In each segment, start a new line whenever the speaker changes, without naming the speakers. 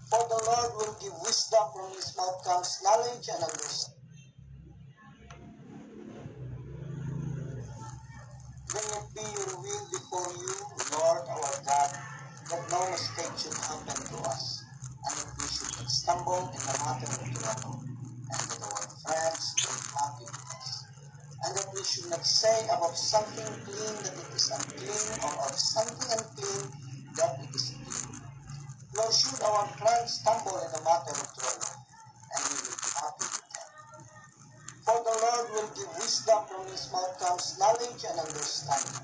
For the Lord will give wisdom, from his mouth comes knowledge and understanding. May it be your will before you, Lord our God, that no mistake should happen to us, and that we should not stumble in the matter of trouble, and that our friends be happy with us, and that we should not say about something clean that it is unclean, or of something unclean that it is clean. Nor should our friends stumble in the matter of trouble, and we will be happy with them. For the Lord will give wisdom, from his mouth comes knowledge and understanding.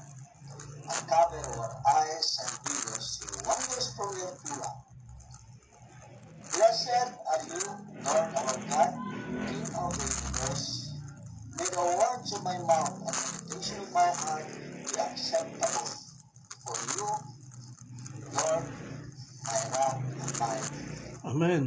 Uncover our eyes and we will see wonders from your Torah. Blessed are you, Lord our God, King of the universe. May the words of my mouth and the meditation of my heart be acceptable for you, Lord, my rock and my redeemer.
Amen.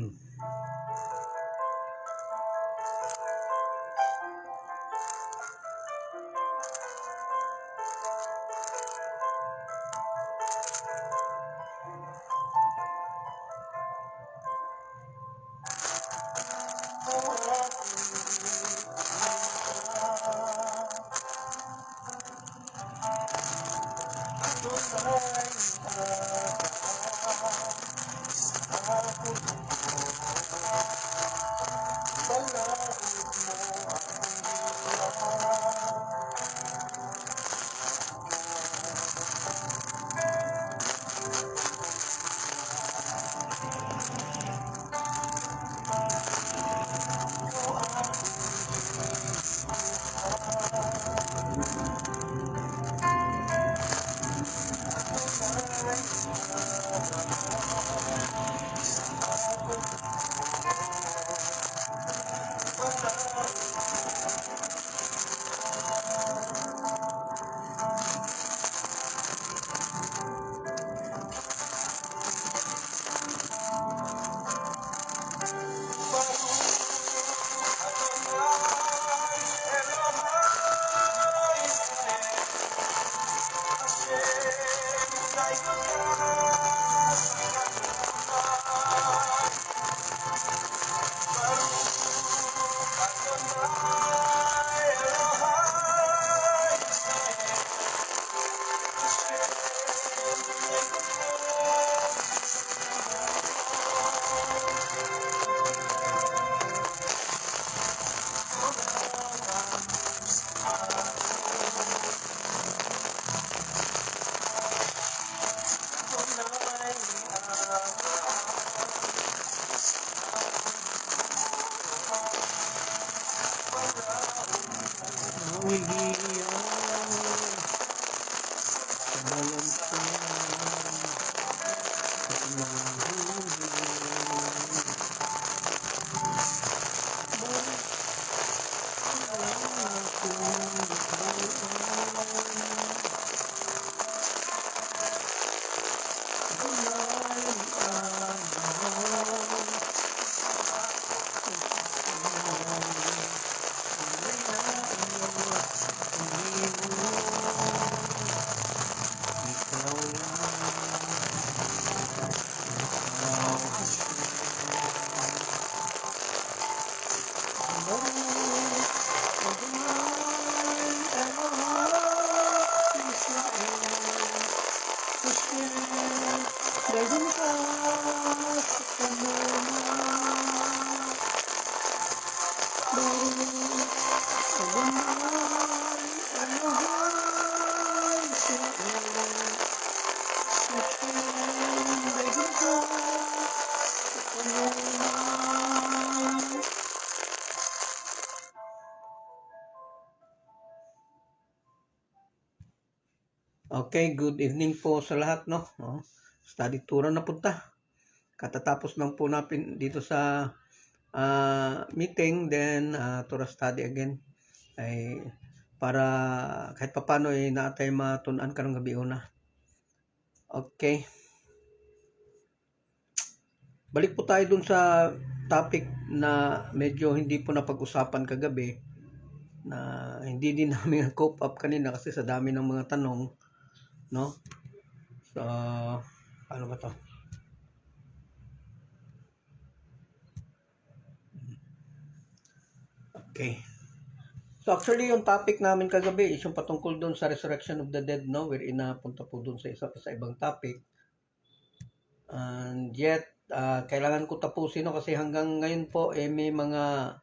Okay, good evening po sa lahat, no? Study tour na punta. Katatapos lang po natin dito sa meeting, then tour study again. Ay para kahit papano ay naatay matunan karong gabi una. Okay. Balik po tayo dun sa topic na medyo hindi po napag-usapan kagabi, na hindi din namin cope up kanina kasi sa dami ng mga tanong, no? So, ano ba to? Okay. So actually yung topic namin kagabi is yung patungkol doon sa resurrection of the dead, no? Wherein napunta po doon sa ibang topic. And yet, kailangan ko tapusin, no? Kasi hanggang ngayon po, may mga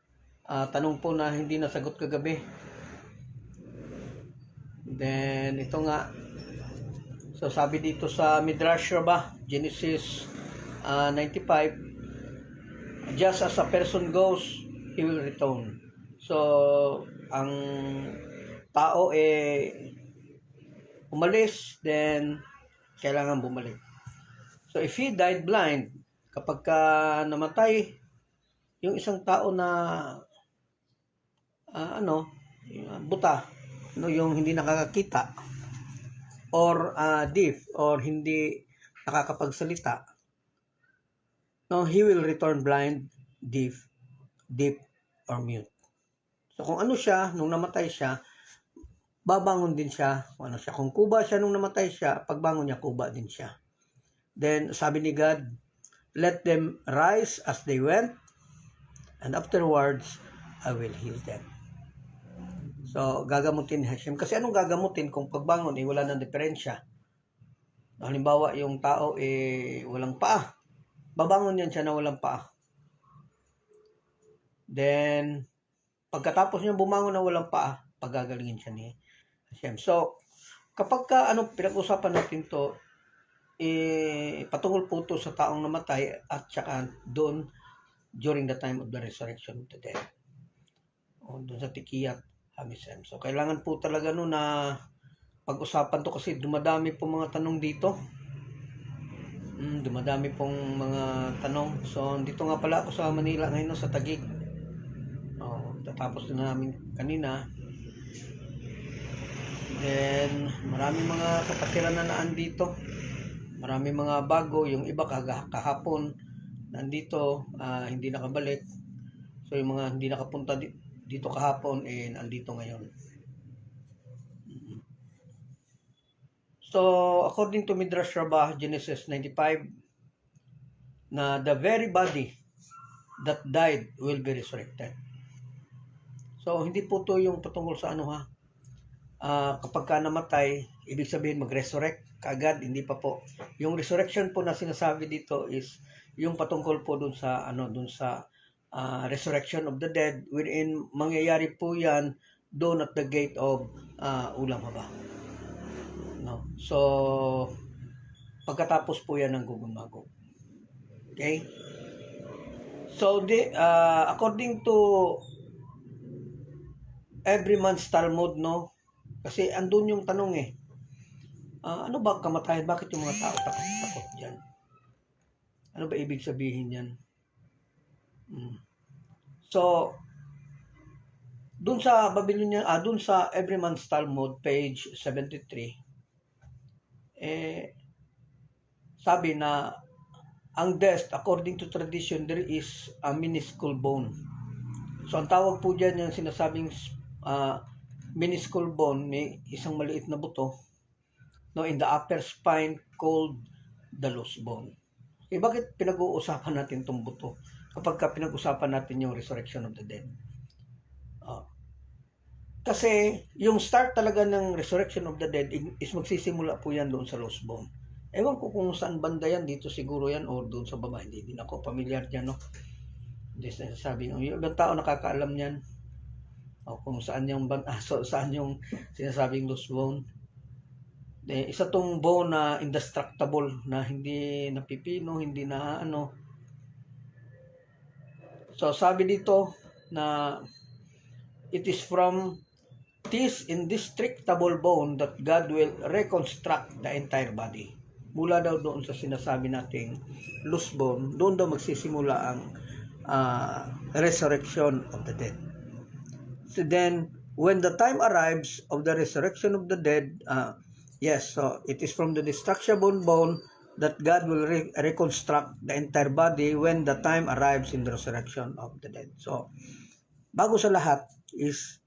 tanong po na hindi nasagot kagabi. Then, ito nga. So sabi dito sa Midrash Rabbah, Genesis 95, just as a person goes, he will return. So, ang tao umalis, then kailangan bumalik. So, if he died blind, kapag namatay yung isang tao na buta, no, yung hindi nakakakita, or deaf, or hindi nakakapagsalita, no, he will return blind, deaf, or mute. So kung ano siya, nung namatay siya, babangon din siya. Kung ano siya, kung kuba siya nung namatay siya, pagbangon niya, kuba din siya. Then sabi ni God, let them rise as they went, and afterwards, I will heal them. So, gagamutin ni Hashem. Kasi anong gagamutin kung pagbangon, wala nang diferensya? Halimbawa, yung tao, walang paa. Babangon yan siya na walang paa. Then, pagkatapos niya bumangon na walang paa, pagagalingin siya ni Hashem. So, kapag pinag-usapan natin to, patungkol po to sa taong namatay at saka doon during the time of the resurrection of the dead. O doon sa Tikiyat Hamisem. So, kailangan po talaga na pag-usapan to kasi dumadami po mga tanong dito. Dumadami pong mga tanong. So, dito nga pala ako sa Manila ngayon, sa Taguig. Tatapos na namin kanina. Then, maraming mga kapatiran na naandito. Maraming mga bago. Yung iba kahapon nandito, hindi nakabalik. So, yung mga hindi nakapunta dito kahapon, nandito ngayon. So, according to Midrash Rabbah, Genesis 95, na the very body that died will be resurrected. So, hindi po to yung patungkol sa kapag ka namatay, ibig sabihin mag-resurrect kaagad, hindi pa po. Yung resurrection po na sinasabi dito is yung patungkol po dun sa resurrection of the dead, wherein mangyayari po yan doon at the gate of Ulam Haba. No? So, pagkatapos po yan ng Gugumagog. Okay? So, according to every man's Talmud, no? Kasi andun yung tanong ano ba kamatayan? Bakit yung mga tao takot dyan? Ano ba ibig sabihin yan? So, dun sa Babylonian, dun sa Every Man's Talmud, page 73, sabi na ang death, according to tradition, there is a minuscule bone. So, ang tawag po dyan yung sinasabing minuscule bone, may isang maliit na buto, no, in the upper spine called the loose bone. Bakit pinag-uusapan natin itong buto kapag pinag-usapan natin yung resurrection of the dead? Kasi yung start talaga ng resurrection of the dead is magsisimula po yan doon sa loose bone. Ewan ko kung saan banda yan, dito siguro yan o doon sa baba, hindi din ako familiar dyan, no? Hindi sinasabi, yung ibang tao nakakaalam yan o kung saan yung saan yung sinasabing loose bone. Isa tong bone na indestructible, na hindi napipino, hindi na So sabi dito na it is from this indestructible bone that God will reconstruct the entire body. Mula daw doon sa sinasabi nating loose bone, doon daw magsisimula ang resurrection of the dead. So then, when the time arrives of the resurrection of the dead, yes, so it is from the destructible bone that God will reconstruct the entire body when the time arrives in the resurrection of the dead. So, bago sa lahat is,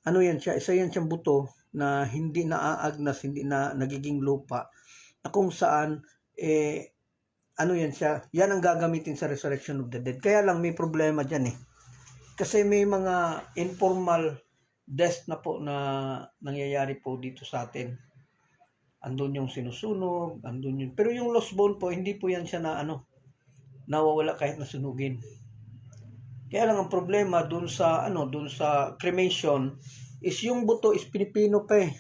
yan siya, isa yan siyang buto na hindi naaagnas, hindi na nagiging lupa, na kung saan, yan siya, yan ang gagamitin sa resurrection of the dead. Kaya lang may problema dyan Kasi may mga informal death na po na nangyayari po dito sa atin. Andun yung sinusunog, andun yung... Pero yung lost bone po, hindi po yan siya na nawawala kahit nasunugin. Kaya lang ang problema dun sa dun sa cremation is yung buto is Pilipino pa eh.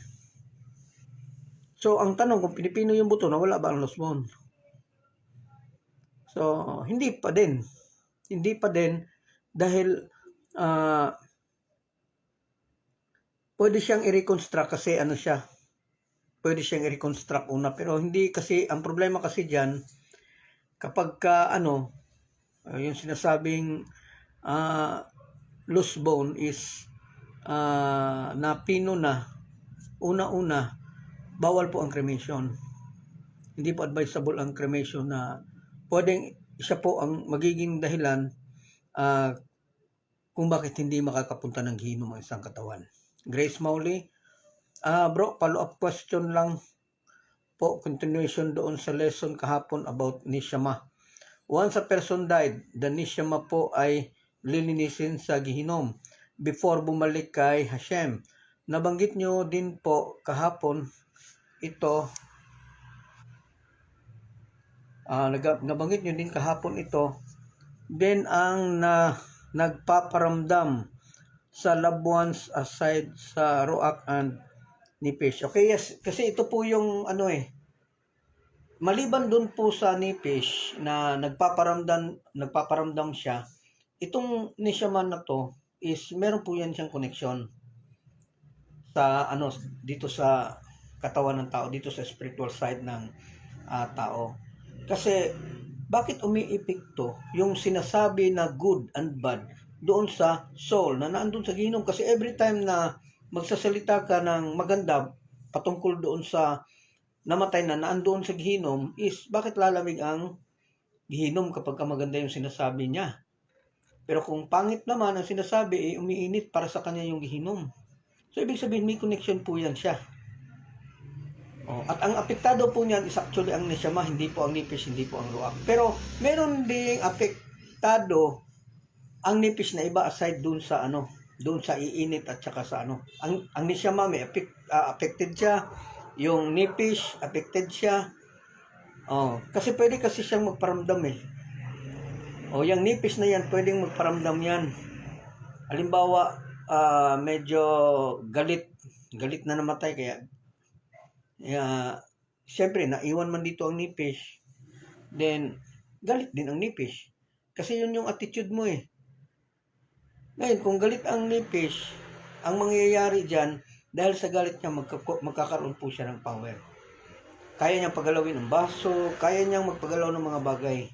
So ang tanong kung Pilipino yung buto, nawala ba ang lost bone? So hindi pa din. Hindi pa din dahil pwede siyang i-reconstruct kasi siya. Pwede siyang i-reconstruct una pero hindi kasi ang problema kasi diyan kapag yung sinasabing loose bone is na pino na una-una, bawal po ang cremation. Hindi po advisable ang cremation na pwedeng siya po ang magiging dahilan kung bakit hindi makakapunta ng gihinom ang isang katawan. Grace Mowley, bro, follow-up question lang po, continuation doon sa lesson kahapon about nishama. Once a person died, the nishama po ay lilinisin sa gihinom before bumalik kay Hashem. Nabanggit nyo din po kahapon ito, nabanggit nyo din kahapon ito, then ang nagpaparamdam sa loved ones aside sa Ruach and Nipish. Okay, yes, kasi ito po yung maliban dun po sa Nipish na nagpaparamdam siya, itong Nishaman na to is meron po yan siyang connection sa dito sa katawan ng tao, dito sa spiritual side ng tao. Kasi bakit umiipekto yung sinasabi na good and bad doon sa soul na naandun sa gihinom? Kasi every time na magsasalita ka ng maganda patungkol doon sa namatay na naandoon sa gihinom is bakit lalamig ang gihinom kapag maganda yung sinasabi niya? Pero kung pangit naman ang sinasabi, umiinit para sa kanya yung gihinom. So, ibig sabihin, may connection po yan siya. At ang apektado po niyan is actually ang neshama, hindi po ang nipis, hindi po ang ruach. Pero, meron ding apektado ang nipis na iba aside dun sa doon sa iinit at saka sa Ang neshama may affected siya, yung nipis affected siya. Kasi pwede kasi siyang magparamdam eh. Yung nipis na yan, pwedeng magparamdam yan. Halimbawa, medyo galit na namatay kaya siyempre naiwan man dito ang nipis, then galit din ang nipis kasi yun yung attitude mo eh. Ngayon kung galit ang nipis, ang mangyayari dyan dahil sa galit niya magkakaroon po siya ng power. Kaya niyang pagalawin ang baso, kaya niyang magpagalaw ng mga bagay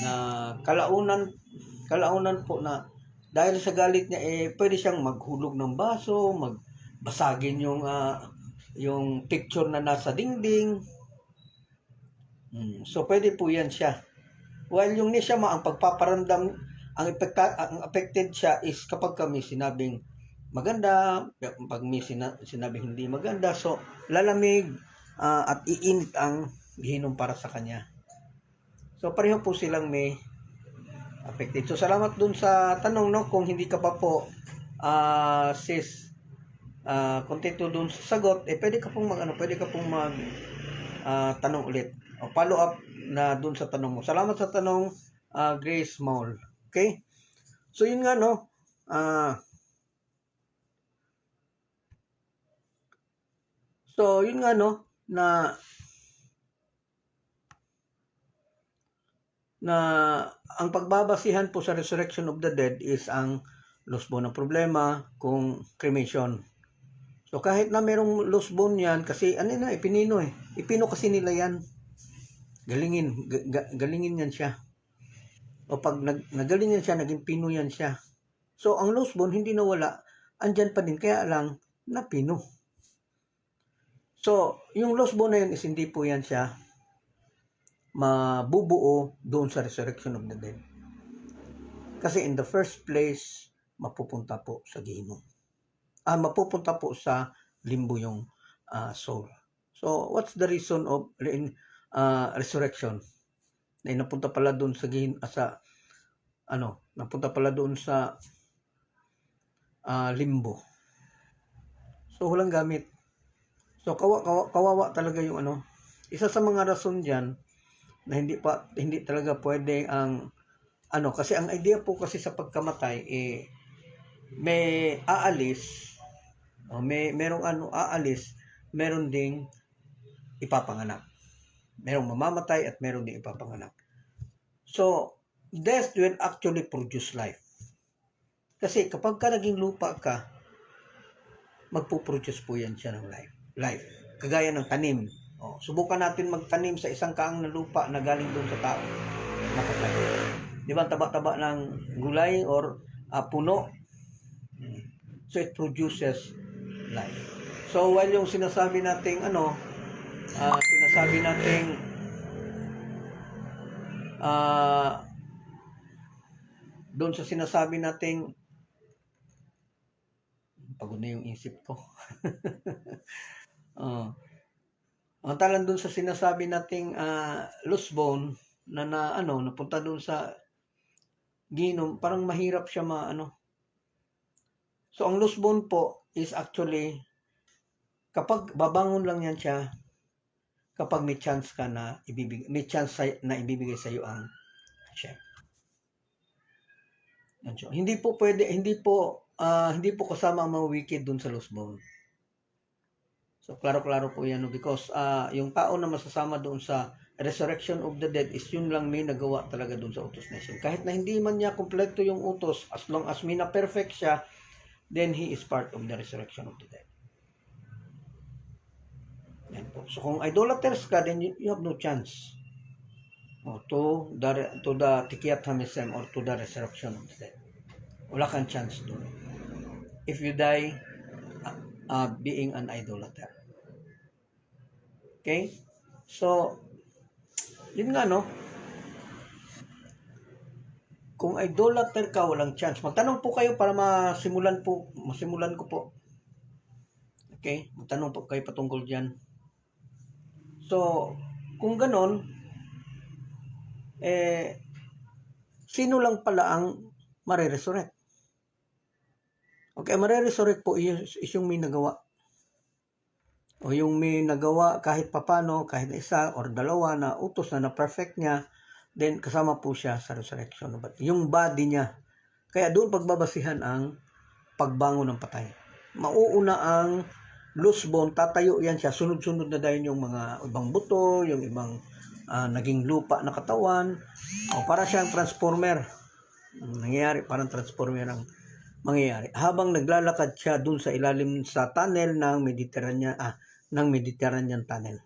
na kalaunan po na dahil sa galit niya pwede siyang maghulog ng baso, magbasagin yung picture na nasa dingding. So pwede po yan siya. While yung nishama ang pagpaparamdam, ang affected siya is kapag kami sinabing maganda, pag may sinabing hindi maganda, so lalamig at iinit ang gihinom para sa kanya. So pareho po silang may affected. So salamat dun sa tanong kung hindi ka pa po sis kontento dun sa sagot, pwede ka pong mag tanong ulit o follow up na dun sa tanong mo. Salamat sa tanong Grace Maul. Okay? So yun nga na ang pagbabasihan po sa resurrection of the dead is ang lost bone. Ang problema kung cremation. So kahit na merong lost bone yan, kasi ipinino ipino kasi nila yan. Galingin yan siya. O pag nagaling yan siya, naging pino yan siya. So ang lost bone hindi nawala, andyan pa din, kaya lang napino. So yung lost bone na yan is hindi po yan siya mabubuo doon sa resurrection of the dead. Kasi in the first place, mapupunta po sa gihinom. Mapupunta po sa limbo yung soul. So, what's the reason of resurrection? Na napunta pala doon sa napunta pala doon sa limbo. So walang gamit. So kawawa talaga yung isa sa mga rason diyan na hindi talaga pwede ang kasi ang idea po kasi sa pagkamatay may aalis, merong aalis, meron ding ipapanganak. Merong mamamatay at meron ding ipapanganak. So death will actually produce life. Kasi kapag ka naging lupa ka, magpuproduce po yan siya ng life. Kagaya ng tanim. Subukan natin magtanim sa isang kaang na lupa na galing doon sa tao. Napatay. Di ba taba-taba ng gulay or puno? So it produces life. So while yung sinasabi nating doon sa sinasabi nating pagod na yung isip ko. Ang talan doon sa sinasabi nating loose bone na napunta doon sa ginom, parang mahirap siya So ang loose bone po is actually kapag babangon lang yan siya kapag may chance na ibibigay sa iyo ang chef. Hindi po kasama ang mga wicked doon sa loose bone. So klaro-klaro po yan because yung tao na masasama doon sa resurrection of the dead is yun lang may nagawa talaga doon sa utos nation. Kahit na hindi man niya kompleto yung utos, as long as may na perfect siya, then he is part of the resurrection of the dead. Yan po. So kung idolaters ka, then you have no chance to the Tikiyat Hamesem or to the resurrection of the dead. Wala kang chance doon. If you die being an idolater. Okay? So, yun nga kung idolater ka, walang chance. Magtanong po kayo para masimulan ko po. Okay? Magtanong po kayo patungkol dyan. So, kung ganon, sino lang pala ang mariresurrect? Okay, mariresurrect po is yung may nagawa. O yung may nagawa kahit papano, kahit isa or dalawa na utos na perfect niya, then kasama po siya sa resurrection. Yung body niya. Kaya doon pagbabasihan ang pagbangon ng patay. Mauuna ang loose bone, tatayo yan siya. Sunod-sunod na dahil yung mga ibang buto, yung ibang naging lupa na katawan. Para siyang transformer. Nangyayari, parang transformer ang mangyayari. Habang naglalakad siya dun sa ilalim sa tunnel ng Mediterranean tunnel.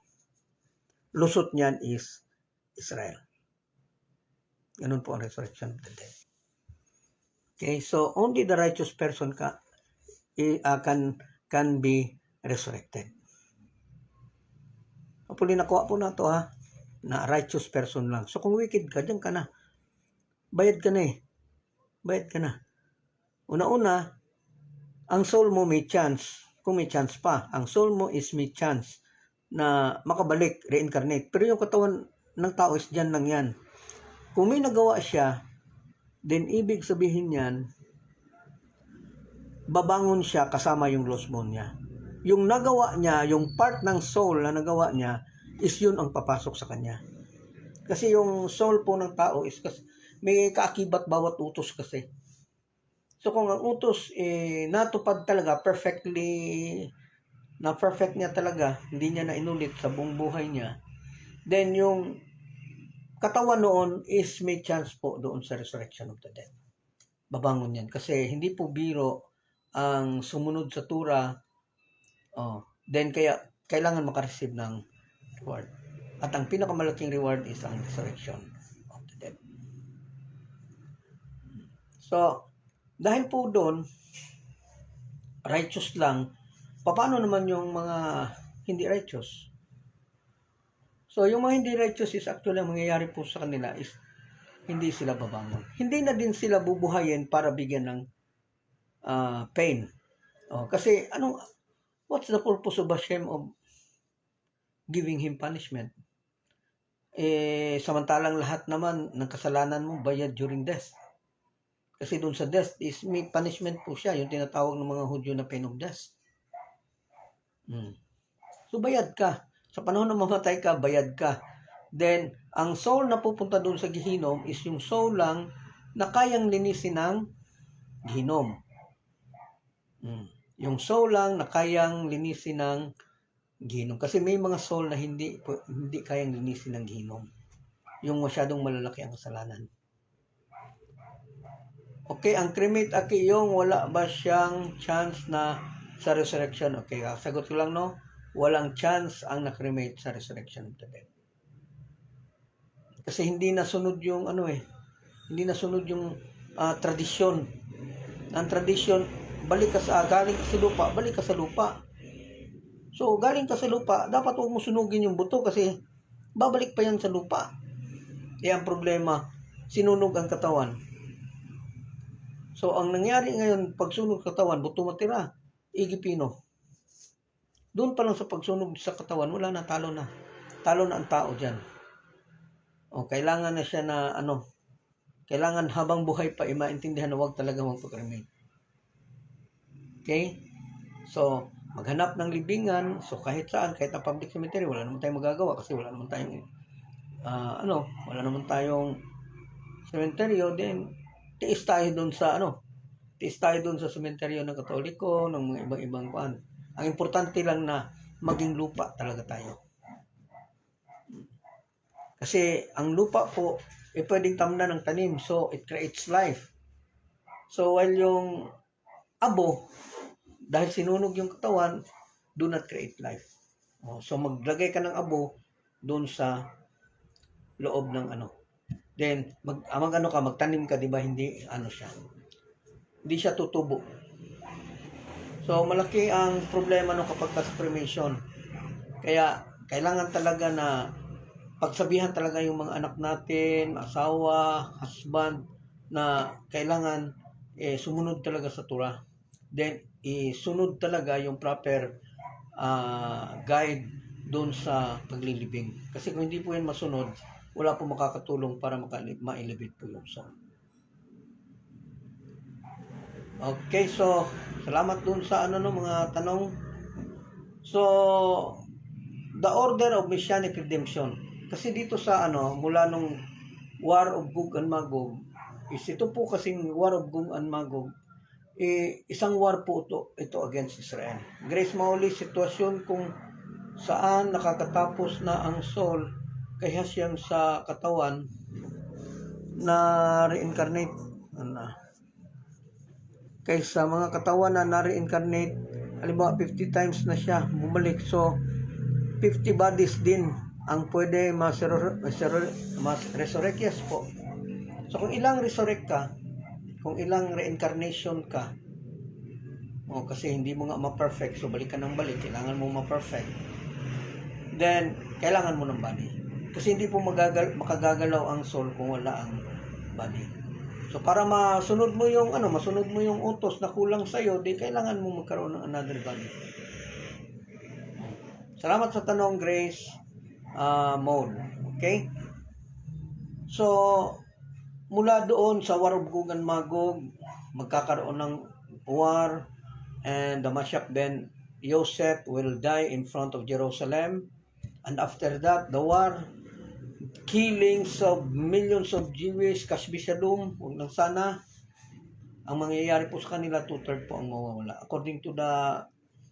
Lusot niyan is Israel. Ganun po ang resurrection of the dead. Okay, so only the righteous person can be resurrected. Hopefully nakuha po na to na righteous person lang. So kung wicked ka, diyan ka na. Bayad ka na Bayad ka na. Una-una, ang soul mo may chance. Kung may chance pa, ang soul mo is may chance na makabalik, reincarnate. Pero yung katawan ng tao is dyan lang yan. Kung may nagawa siya, then ibig sabihin yan, babangon siya kasama yung lost bone niya. Yung nagawa niya, yung part ng soul na nagawa niya, is yun ang papasok sa kanya. Kasi yung soul po ng tao is may kaakibat bawat utos kasi. So kung ang utos natupad talaga perfectly, na perfect niya talaga, hindi niya na inulit sa buong buhay niya, then yung katawan noon is may chance po doon sa resurrection of the dead. Babangon yan. Kasi hindi po biro ang sumunod sa tura, then kaya kailangan makareceive ng reward. At ang pinakamalaking reward is ang resurrection of the dead. So, dahil po doon, righteous lang, paano naman yung mga hindi righteous? So, yung mga hindi righteous is actually ang mangyayari po sa kanila is hindi sila babangon. Hindi na din sila bubuhayin para bigyan ng pain. Kasi, what's the purpose of Hashem of giving him punishment? Samantalang lahat naman ng kasalanan mo bayad during death. Kasi doon sa death is may punishment po siya, yung tinatawag ng mga Hudyo na pain of death. So bayad ka. Sa panahon na mamatay ka, bayad ka. Then, ang soul na pupunta doon sa Gehinom is yung soul lang na kayang linisin ng Gehinom. Yung soul lang na kayang linisin ng Gehinom. Kasi may mga soul na hindi kayang linisin ng Gehinom. Yung masyadong malalaki ang kasalanan. Okay, ang cremate aki yung wala ba siyang chance na sa resurrection? Okay, sagot ko lang no. Walang chance ang na-cremate sa resurrection of the dead. Kasi hindi nasunod yung hindi nasunod yung tradisyon. Ang tradisyon, galing ka sa lupa, balik ka sa lupa. So, galing ka sa lupa, dapat huwag mo sunugin yung buto kasi babalik pa yan sa lupa. Ang problema, sinunog ang katawan. So, ang nangyari ngayon, pagsunog katawan, buto matira, igipino. Doon pa lang sa pagsunog sa katawan, wala na, talo na. Talo na ang tao dyan. Kailangan na siya na, kailangan habang buhay pa, maintindihan na huwag talaga magpag-cremate. Okay? So, maghanap ng libingan, so kahit saan, kahit ang public cemetery, wala naman tayong magagawa kasi wala naman tayong, wala naman tayong cemeteryo, then, tiis tayo doon sa cemeteryo ng Katoliko, ng mga ibang-ibang kuan. Ang importante lang na maging lupa talaga tayo. Kasi ang lupa po, pwedeng tamnan ng tanim. So, it creates life. So, while yung abo, dahil sinunog yung katawan, do not create life. So, maglagay ka ng abo doon sa loob ng Then, magtanim ka, di ba? Hindi, siya. Hindi siya tutubo. So, malaki ang problema kapag cremation. Kaya, kailangan talaga na pagsabihan talaga yung mga anak natin, asawa, husband, na kailangan sumunod talaga sa Torah. Then, isunod talaga yung proper guide doon sa paglilibing. Kasi kung hindi po yan masunod, wala po makakatulong para mailibid po yung soul. Okay, so salamat dun sa mga tanong. So, the order of Messianic redemption. Kasi dito sa mula nung War of Gog and Magog, is ito po kasing War of Gog and Magog, isang war po ito against Israel. Grace Mauli, sitwasyon kung saan nakakatapos na ang soul kaya siyang sa katawan na reincarnate kaysa mga katawan na na-reincarnate, halimbawa 50 times na siya bumalik, so 50 bodies din ang pwede mas-resurrect. Yes po. So kung ilang resurrect ka, kung ilang reincarnation ka, kasi hindi mo nga ma-perfect, so balik ka ng balik, kailangan mo ma-perfect, then kailangan mo ng body. Kasi hindi po makagagalaw ang soul kung wala ang body. So para masunod mo yung utos na kulang sa iyo, di kailangan mo magkaroon ng another body. Salamat sa tanong, Grace Mode. Okay? So mula doon sa War of Gog and Magog, magkakaroon ng war, and the Mashiach, then Joseph will die in front of Jerusalem, and after that the war, killings of millions of Jewish, Kasbi Shalom, huwag lang sana. Ang mangyayari po sa kanila, 2/3 po ang mawawala. According to the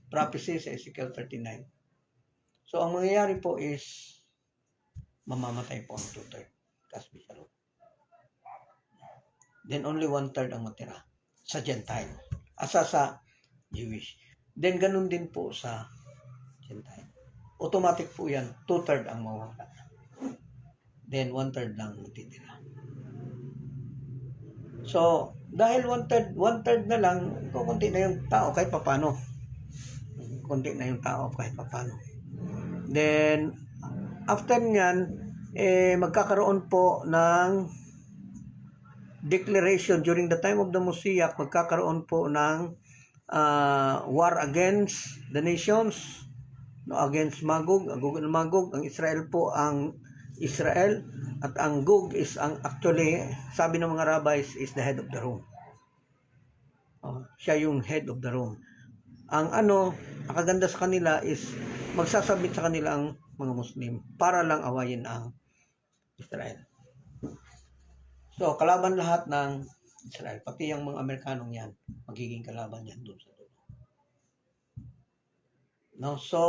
prophecies sa Ezekiel 39. So, ang mangyayari po is, mamamatay po ang 2/3, Kasbi Shalom. Then, only 1/3 ang matira sa Gentile. Asa sa Jewish. Then, ganun din po sa Gentile. Automatic po yan, 2/3 ang mawawala. Then 1/3 lang matitira. So, dahil 1/3 na lang, konti na yung tao kahit papano. Konti na yung tao kahit papano. Then, after nyan, magkakaroon po ng declaration during the time of the Moshiach, magkakaroon po ng war against the nations, against Magog, Gog and Magog. Ang Israel po ang Israel, at ang Gog is actually, sabi ng mga rabbis, is the head of the Rome. Siya yung head of the Rome. Ang nakaganda sa kanila is magsasabit sa kanila ang mga Muslim para lang awayin ang Israel. So, kalaban lahat ng Israel, pati yung mga Amerikanong yan, magiging kalaban yan doon sa dulo. No? So,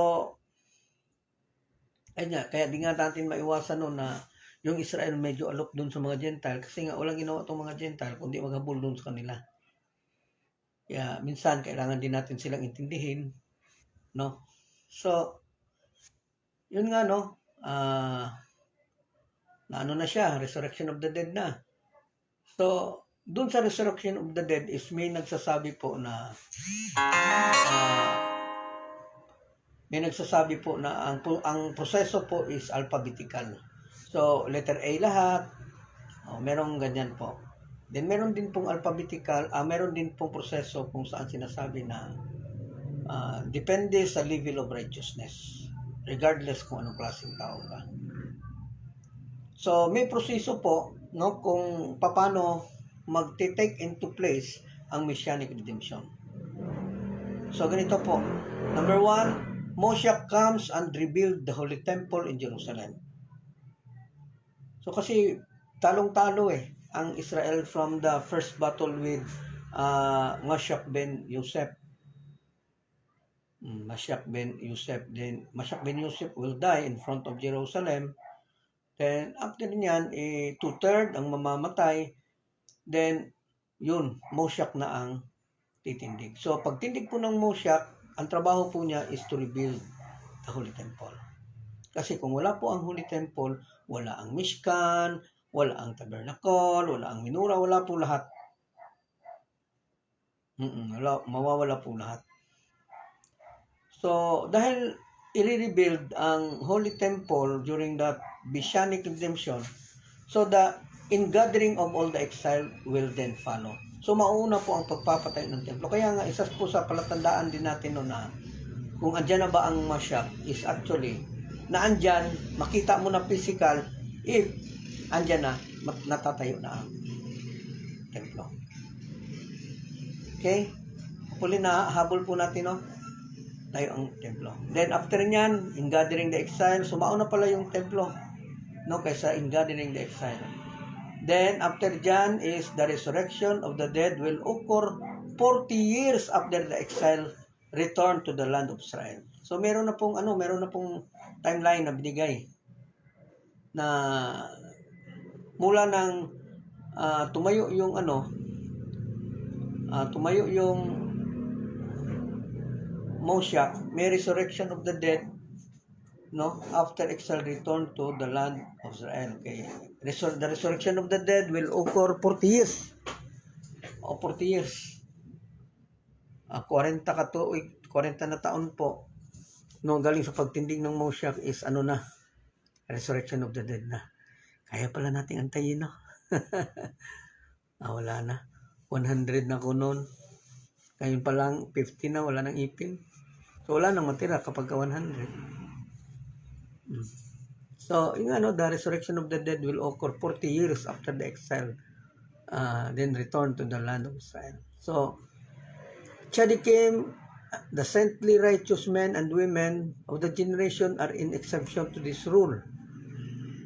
kaya di nga natin maiwasan na yung Israel medyo alok doon sa mga Gentile kasi nga walang ginawa itong mga Gentile kundi maghabol doon sa kanila. Kaya minsan kailangan din natin silang intindihin, no? So, yun nga, no? Na siya, resurrection of the dead na. So, doon sa resurrection of the dead is may nagsasabi po na ang proseso po is alphabetical. So, letter A lahat. Merong ganyan po. Then, meron din pong alphabetical, meron din pong proseso kung saan sinasabi na depende sa level of righteousness. Regardless kung anong klaseng tao ka. So, may proseso po, no, kung paano mag-take into place ang Messianic redemption. So, ganito po. Number 1, Moshiach comes and rebuild the Holy Temple in Jerusalem. So, kasi talong-talo ang Israel from the first battle with Mashak ben Yosef. Mashak ben Yosef. Then, Mashak ben Yosef will die in front of Jerusalem. Then, after niyan, 2/3 ang mamamatay. Then, yun, Moshiach na ang titindig. So, pagtindig po ng Moshiach, ang trabaho po niya is to rebuild the Holy Temple. Kasi kung wala po ang Holy Temple, wala ang Mishkan, wala ang Tabernacle, wala ang Minura, wala po lahat. Mawawala po lahat. So, dahil i-rebuild ang Holy Temple during that Messianic redemption, so the ingathering of all the exile will then follow. So, mauna po ang pagpapatay ng templo. Kaya nga, isa po sa palatandaan din natin noon na kung andyan na ba ang Mashiach is actually na andyan, makita mo na physical if andyan na, natatayo na ang templo. Okay? Huli na, habol po natin, no? Tayo ang templo. Then, after nyan, in gathering the exile, sumao na pala yung templo, no? Kaysa in gathering the exile. Then, after dyan is the resurrection of the dead will occur 40 years after the exile return to the land of Israel. So, meron na pong timeline na binigay na mula ng tumayo yung Moshiach, may resurrection of the dead, no, after exile return to the land of Israel. Okay. The resurrection of the dead will occur 40 years. 40 years. 40 na taon po. No, galing sa pagtindig ng Moshiach is resurrection of the dead na. Kaya pala nating antayin, no? Wala na. 100 na ko noon. Ngayon pa lang 50 na, wala nang ipin. So, wala nang matira kapag 100. So, the resurrection of the dead will occur 40 years after the exile, then return to the land of Israel. So, Tzadikim, the saintly righteous men and women of the generation are in exception to this rule.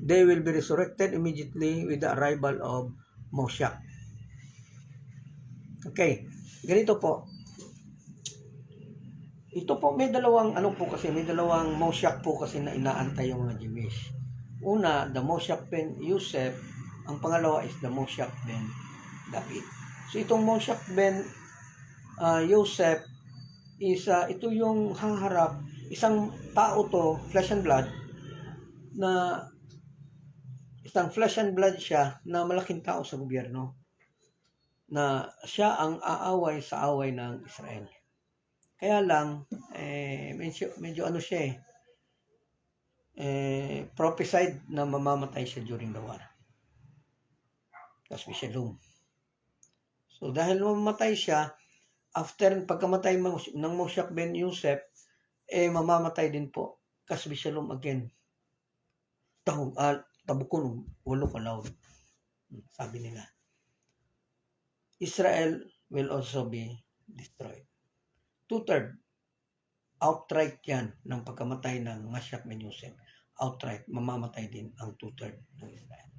They will be resurrected immediately with the arrival of Moshiach. Okay, ganito po. Ito po, may dalawang Moshiach po kasi na inaantay yung mga Jewish. Una, the Moshiach ben Yosef. Ang pangalawa is the Moshiach ben David. So, itong Moshiach ben Yosef is, ito yung haharap, isang tao to, flesh and blood, na isang flesh and blood siya na malaking tao sa gobyerno. Na siya ang aaway sa away ng Israel. Kaya lang, medyo siya prophesied na mamamatay siya during the war. Kasbi Shalom. So, dahil mamamatay siya, after pagkamatay ng Moshiach ben Yosef, mamamatay din po. Kasbi Shalom again. Tabukon, 8 kalaw. Sabi nila. Israel will also be destroyed. 2/3 outright yan ng pagkamatay ng Mashiach ben Yosef. Outright, mamamatay din ang 2/3 ng Israel.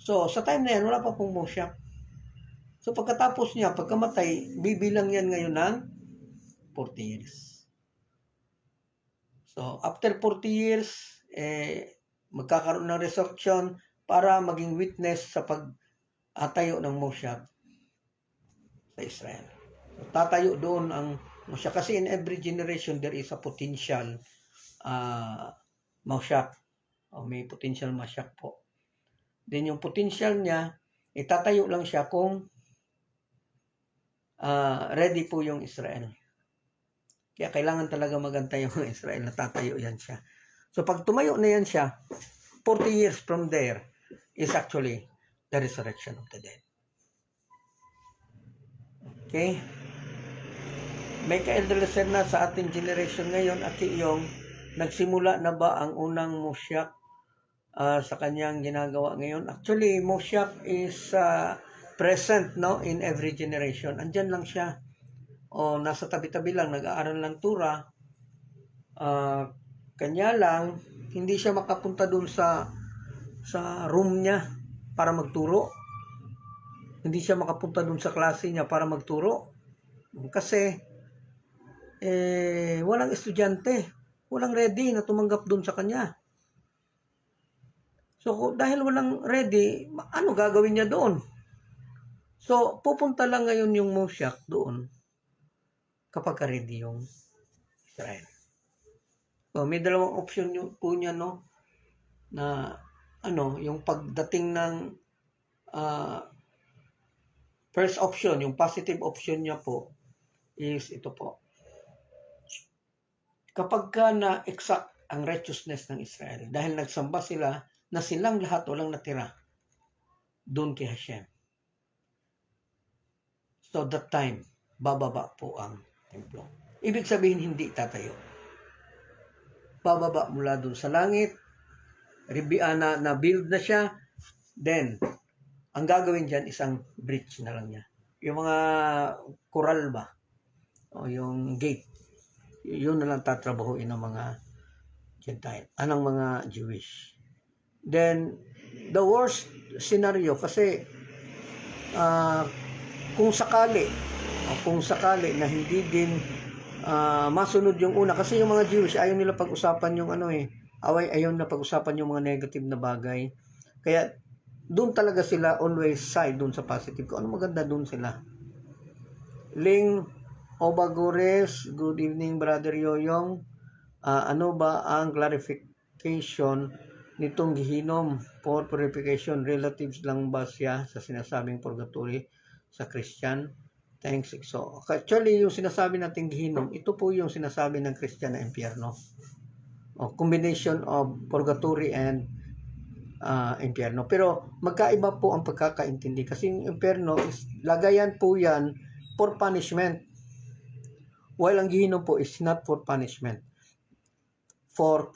So, sa time na yan, wala pa pong Moshiach. So, pagkatapos niya, pagkamatay, bibilang yan ngayon ng 40 years. So, after 40 years, magkakaroon ng resurrection para maging witness sa pagtayo ng Moshiach sa Israel. So, tatayo doon ang Moshiach. Kasi in every generation, there is a potential Moshiach. May potential Moshiach po. Then yung potential niya, itatayo lang siya kung ready po yung Israel. Kaya kailangan talaga magantay yung Israel na tatayo yan siya. So pag tumayo na yan siya, 40 years from there is actually the resurrection of the dead. Okay? May ka-elderly na sa ating generation ngayon at yung nagsimula na ba ang unang Moshiach sa kanyang ginagawa ngayon? Actually, Moshiach is present in every generation. Andyan lang siya. O nasa tabi-tabi lang, nag-aaral ng Torah. Kanya lang, hindi siya makapunta dun sa room niya para magturo. Hindi siya makapunta dun sa klase niya para magturo. Kasi, walang estudyante. Walang ready na tumanggap dun sa kanya. So, dahil walang ready, ano gagawin niya doon? So, pupunta lang ngayon yung Moshiach doon kapag ready yung Israel. So, may dalawang option po niya, na yung pagdating ng first option, yung positive option niya po is ito po. Kapag na-exact ang righteousness ng Israel, dahil nagsamba sila, na silang lahat walang natira doon kay Hashem. So that time, bababa po ang templo. Ibig sabihin, hindi tatayo. Bababa mula doon sa langit, na-build na siya, then, ang gagawin dyan, isang bridge na lang niya. Yung mga coral ba, o yung gate, yun na lang tatrabahuin ng mga Gentile, anong mga Jewish. Then, the worst scenario, kasi kung sakali na hindi din masunod yung una, kasi yung mga Jewish, ayaw nila pag-usapan yung ayaw na pag-usapan yung mga negative na bagay. Kaya, doon talaga sila always side doon sa positive. Kung ano maganda, doon sila. Ling Obagores, good evening, Brother Yoyong. Ano ba ang clarification nitong gihinom for purification? Relatives lang ba siya sa sinasabing purgatory sa Christian? Thanks. So, actually, yung sinasabi nating gihinom, ito po yung sinasabi ng Christian na impyerno. Combination of purgatory and impyerno. Pero magkaiba po ang pagkakaintindi. Kasi yung impyerno is, lagayan po yan for punishment. While ang gihinom po is not for punishment. For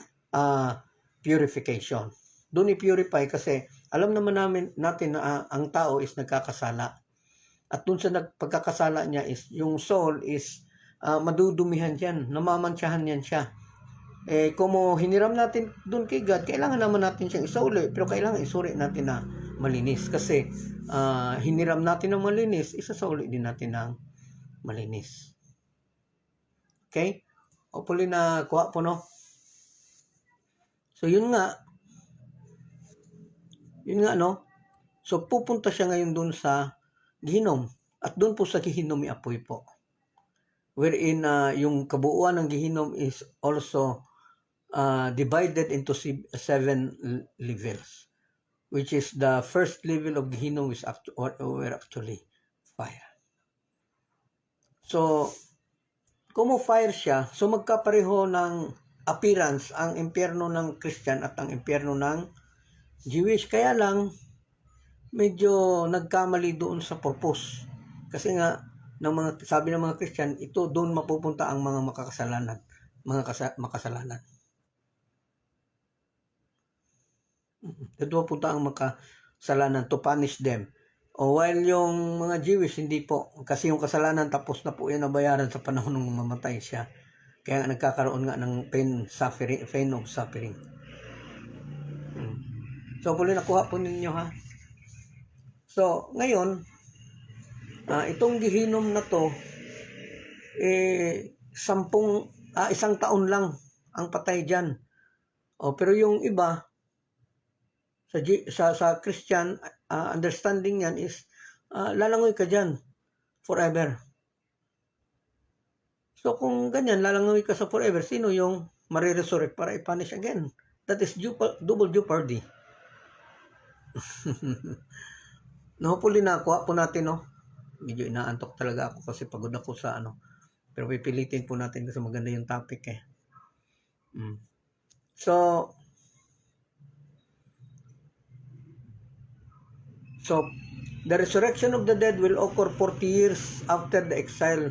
purification. Doon i-purify kasi alam naman natin na ang tao is nagkakasala. At doon sa pagkakasala niya is yung soul is madudumihan yan, namamantsahan yan siya. Kung hiniram natin doon kay God, kailangan naman natin siyang isauli, pero kailangan isuri natin na malinis. Kasi hiniram natin ng malinis, isasauli din natin ng malinis. Okay? Hopefully na kuha po, So, yun nga, So, pupunta siya ngayon dun sa gihinom. At dun po sa gihinom, may apoy po. Wherein, yung kabuuan ng gihinom is also divided into 7 levels. Which is the first level of gihinom is were actually fire. So, kung fire siya, so magkapareho ng appearance ang impyerno ng Christian at ang impyerno ng Jewish. Kaya lang medyo nagkamali doon sa purpose. Kasi nga sabi ng mga Christian, ito doon mapupunta ang mga makasalanan. Ito punta ang makasalanan to punish them. O while yung mga Jewish, hindi po. Kasi yung kasalanan, tapos na po yan nabayaran sa panahon ng mamatay siya. Kaya nga nagkakaroon nga ng pain of suffering. So, muli nakuha po ninyo ha. So, ngayon, itong gihinom na to, isang taon lang ang patay dyan. Pero yung iba, sa Christian understanding yan is lalangoy ka dyan forever. So kung ganyan, lalangoy ka sa forever, sino yung mariresurrect para i-punish again? That is double jeopardy. No, hopefully nakuha po natin, no? Medyo inaantok talaga ako kasi pagod ako sa pero pipilitin po natin kasi maganda yung topic eh. So the resurrection of the dead will occur 40 years after the exile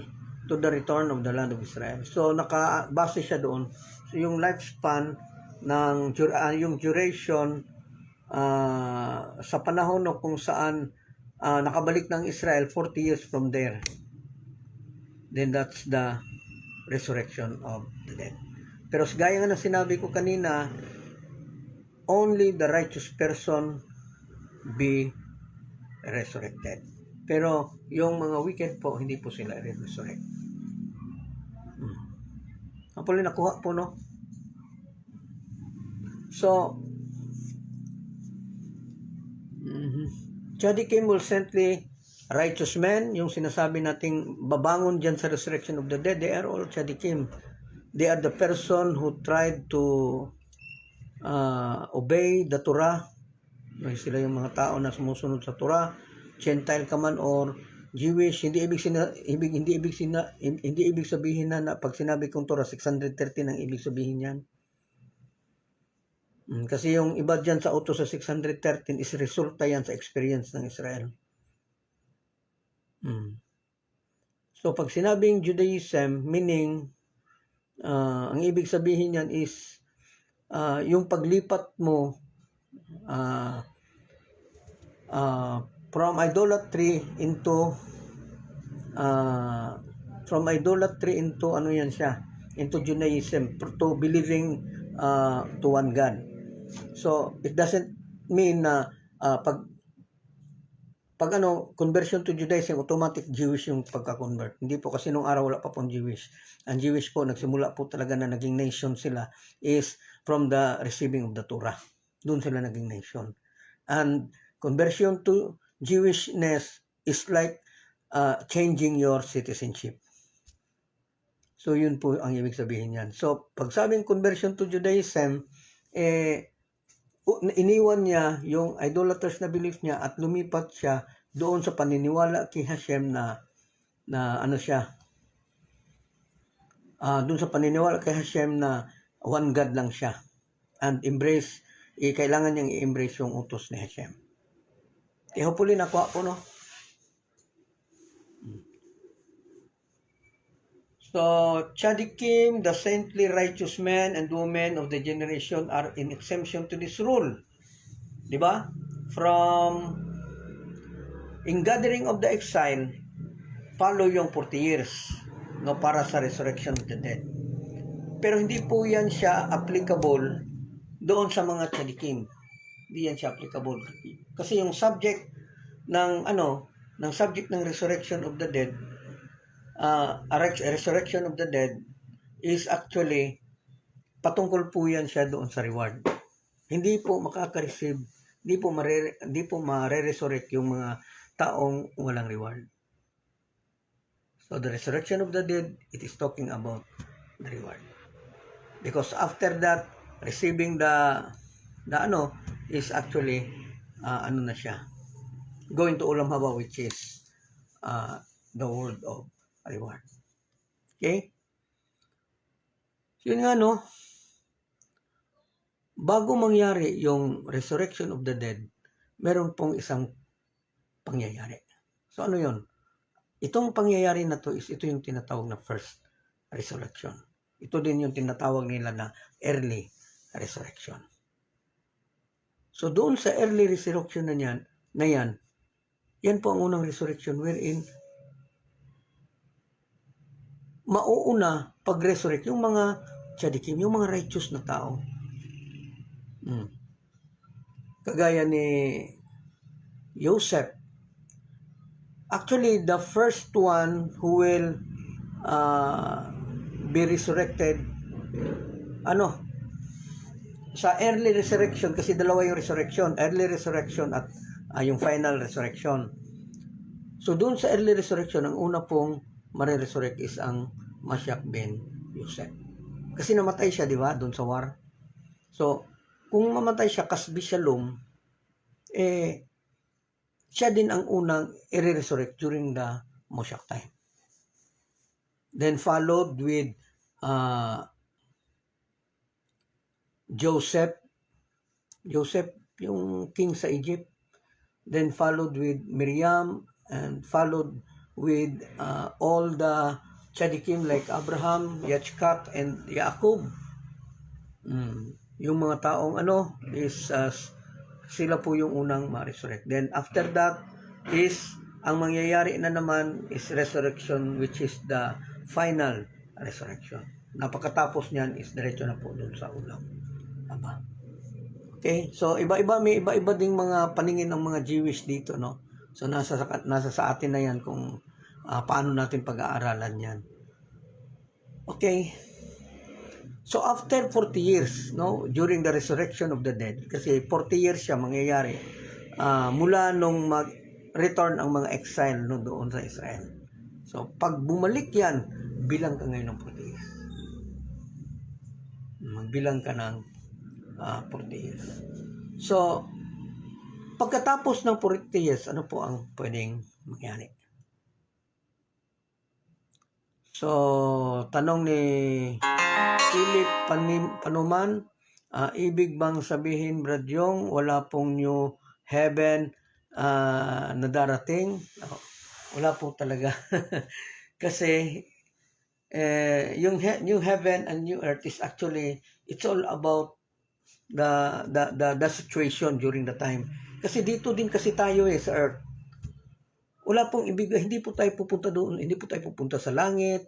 to the return of the land of Israel. So nakabase siya doon. So yung lifespan ng yung duration sa panahon kung saan nakabalik ng Israel 40 years from there. Then that's the resurrection of the dead. Pero gaya nga na sinabi ko kanina, only the righteous person be resurrected. Pero yung mga wicked po, hindi po sila resurrect. Hopefully nakuha po, no? So, Tzaddikim will certainly righteous men, yung sinasabi nating babangon dyan sa resurrection of the dead, they are all Tzaddikim. They are the person who tried to obey the Torah. Sila yung mga tao na sumusunod sa Torah, Gentile ka man or Jewish. Hindi ibig sabihin na pag sinabi kong Torah 613 ang ibig sabihin yan. Kasi yung iba dyan sa utos sa 613 is resulta yan sa experience ng Israel. So pag sinabing Judaism, meaning ang ibig sabihin yan is yung paglipat mo from idolatry into into Judaism, to believing to one God. So it doesn't mean na pag conversion to Judaism, automatic Jewish yung pagka-convert. Hindi po, kasi nung araw wala pa pong Jewish. Ang Jewish po, nagsimula po talaga na naging nation sila is from the receiving of the Torah. Doon sila naging nation. And conversion to Jewishness is like changing your citizenship. So yun po ang ibig sabihin yan. So pag sabing conversion to Judaism, iniwan niya yung idolaters na belief niya at lumipat siya doon sa paniniwala kay Hashem na doon sa paniniwala kay Hashem na one God lang siya, and kailangan niyang i-embrace yung utos ni Hashem. Hopefully nakuha po, no? So, Tzaddikim, the saintly righteous men and women of the generation are in exemption to this rule. Diba? In gathering of the exile, follow yung 40 years, no, para sa resurrection of the dead. Pero hindi po yan siya applicable doon sa mga Tzaddikim. Hindi yan siya applicable. Kasi yung subject ng resurrection of the dead, resurrection of the dead is actually patungkol po yan siya doon sa reward. Hindi po makaka-receive, hindi po mare-resurrect yung mga taong walang reward. So the resurrection of the dead, it is talking about the reward. Because after that, receiving the is actually na siya, going to Ulam Haba, which is the world of reward. Okay? So yun nga, no? Bago mangyari yung resurrection of the dead, meron pong isang pangyayari. So ano yun? Itong pangyayari na to is ito yung tinatawag na first resurrection. Ito din yung tinatawag nila na early resurrection. So doon sa early resurrection na yan po ang unang resurrection wherein mauuna pag-resurrect yung mga tzadikim, yung mga righteous na tao. Kagaya ni Joseph. Actually, the first one who will be resurrected, sa early resurrection, kasi dalawa yung resurrection, early resurrection at yung final resurrection. So, doon sa early resurrection, ang una pong mariresurrect is ang Mashiach ben Yosef. Kasi namatay siya, di ba, doon sa war. So, kung mamatay siya, kasbi shalom, siya din ang unang i-resurrect during the Moshiach time. Then followed with Joseph, yung king sa Egypt. Then followed with Miriam, and followed with all the tzadikim like Abraham, Yitzchak, and Jacob. Yung mga taong is sila po yung unang ma-resurrect. Then after that is ang mangyayari na naman is resurrection, which is the final resurrection. Napakatapos niyan is diretso na po doon sa ulam. Aba. Okay, so may iba ding mga paningin ng mga Jewish dito, no? So nasa sa atin na yan kung paano natin pag-aaralan yan. Okay. So after 40 years, no, during the resurrection of the dead, kasi 40 years siya mangyayari mula nung mag-return ang mga exile no, doon sa Israel. So pag bumalik yan, bilang ka ngayon ng 40 years. Magbilang ka ng 40 years. So pagkatapos ng 40 years, ano po ang pwedeng mangyari? So tanong ni Philip Panuman, ibig bang sabihin, Brad Yong, wala pong new heaven na darating? Wala po talaga. Kasi yung new heaven and new earth is actually, it's all about the situation during the time. Kasi dito din kasi tayo sa earth. Wala pong ibig, hindi po tayo pupunta doon, hindi po tayo pupunta sa langit.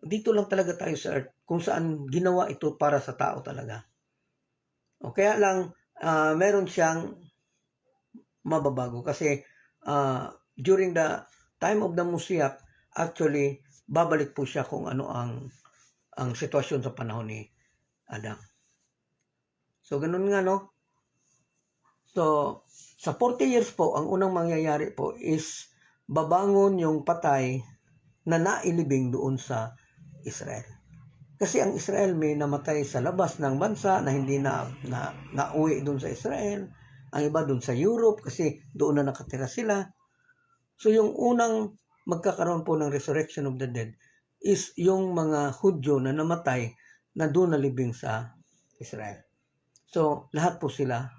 Dito lang talaga tayo sa earth, kung saan ginawa ito para sa tao talaga. O kaya lang, meron siyang mababago kasi during the time of the Moshiach, actually, babalik po siya kung ano ang sitwasyon sa panahon ni Adam. So, ganun nga, no? So, sa 40 years po, ang unang mangyayari po is babangon yung patay na nailibing doon sa Israel. Kasi ang Israel may namatay sa labas ng bansa na hindi nauwi doon sa Israel. Ang iba doon sa Europe kasi doon na nakatira sila. So yung unang magkakaroon po ng resurrection of the dead is yung mga Hudyo na namatay na doon nalibing sa Israel. So lahat po sila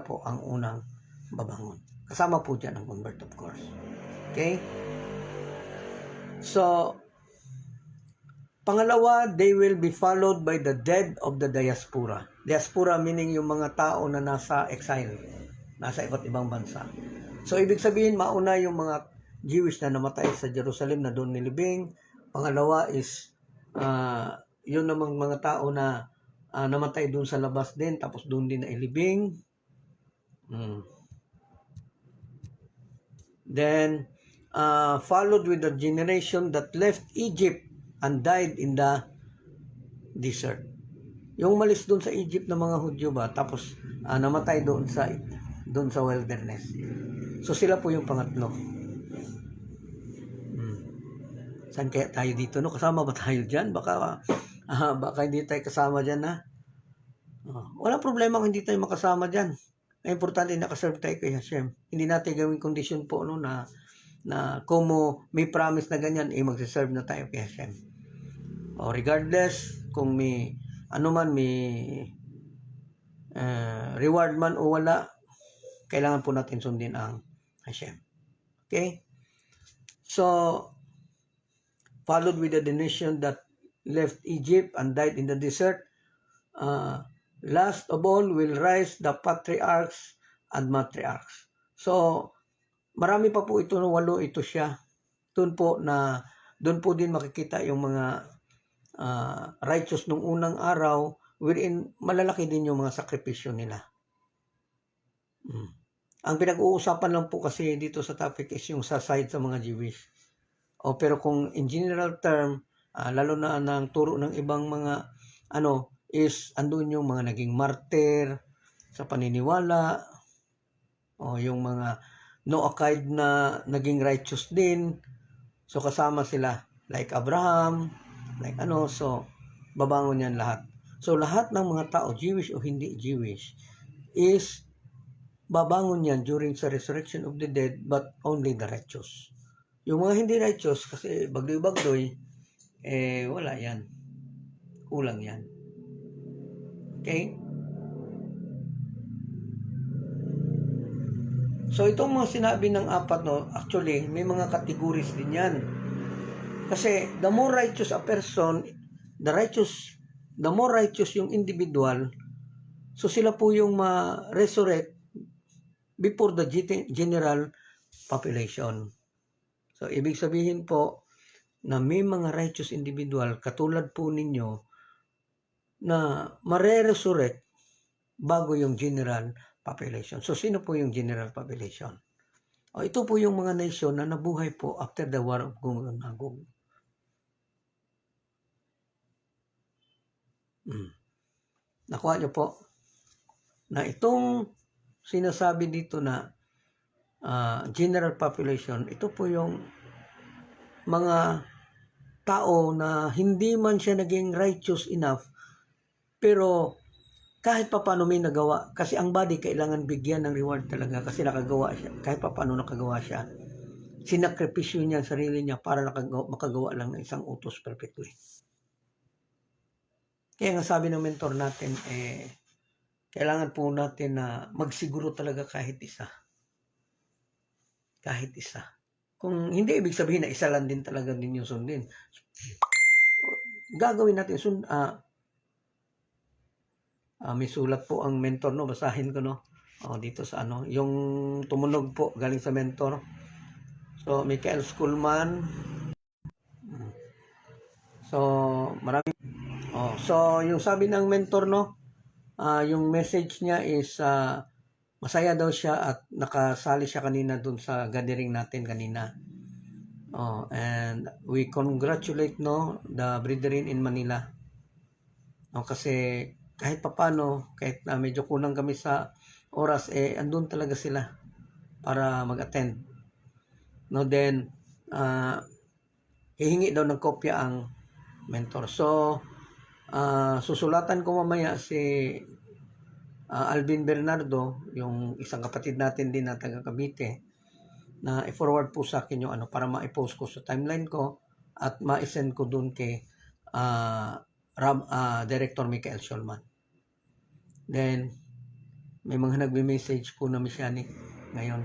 po ang unang babangon. Kasama po dyan ang convert, of course. Okay? So, pangalawa, they will be followed by the dead of the diaspora. Diaspora meaning yung mga tao na nasa exile, nasa iba't ibang bansa. So, ibig sabihin, mauna yung mga Jewish na namatay sa Jerusalem na doon nilibing. Pangalawa is, yun namang mga tao na namatay doon sa labas din, tapos doon din na ilibing. Then, followed with the generation that left Egypt and died in the desert. Yung malis doon sa Egypt ng mga Hudyo ba, tapos namatay doon sa wilderness. So sila po yung pangatlo. Saan kaya tayo dito? No? Kasama ba tayo dyan? Baka hindi tayo kasama dyan, ha? Walang problema kung hindi tayo makasama dyan. Ang importante, nakaserve tayo kay Hashem. Hindi natin gawing condition po na kung may promise na ganyan, magsiserve na tayo kay Hashem. O regardless, kung may reward man o wala, kailangan po natin sundin ang Hashem. Okay? So, followed with the nation that left Egypt and died in the desert. Last of all will rise the patriarchs and matriarchs. So, marami pa po ito, 8 ito siya. Doon po din makikita yung mga righteous nung unang araw, wherein malalaki din yung mga sakripisyo nila. Ang pinag-uusapan lang po kasi dito sa topic is yung sa side sa mga Jewish. Pero kung in general term, lalo na ng turo ng ibang mga is andun yung mga naging martyr sa paniniwala, yung mga Noahide na naging righteous din. So kasama sila like Abraham, like so babangon yan lahat. So lahat ng mga tao, Jewish o hindi Jewish, is babangon yan during sa resurrection of the dead, but only the righteous. Yung mga hindi righteous, kasi bagdoy-bagdoy, wala yan. Kulang yan. Okay? So itong mga sinabi ng 4, actually, may mga categories din yan. Kasi the more righteous a person, the more righteous yung individual, so sila po yung ma-resurrect before the general population. So ibig sabihin po na may mga righteous individual katulad po ninyo na mare-resurrect bago yung general population. So sino po yung general population? Ito po yung mga nation na nabuhay po after the war of Gog and Magog. Nakuha nyo po na itong sinasabi dito na general population, ito po yung mga tao na hindi man siya naging righteous enough, pero kahit pa paano may nagawa, kasi ang body kailangan bigyan ng reward talaga kasi nakagawa siya, kahit pa paano nakagawa siya, sinakripisyo niya ang sarili niya para makagawa lang ng isang utos perfectly. Kaya nga sabi ng mentor natin, kailangan po natin na magsiguro talaga kahit isa. Kahit isa. Kung hindi, ibig sabihin na isa lang din talaga din yung sundin. Gagawin natin, may sulat po ang mentor, basahin ko, dito sa yung tumunog po, galing sa mentor. So, Michael Schulman. So, marami. So, yung sabi ng mentor, yung message niya is, masaya daw siya at nakasali siya kanina dun sa gathering natin kanina. And we congratulate the brethren in Manila. Kasi kahit papano, kahit na medyo kulang kami sa oras, andun talaga sila para mag-attend. Then, hihingi daw ng kopya ang mentor. So, susulatan ko mamaya si Alvin Bernardo, yung isang kapatid natin din na taga Cavite, na i-forward po sa akin yung para ma-post ko sa timeline ko at ma-send ko dun kay Director Michael Schulman. Then, may mga nagme-message po na messianic ngayon.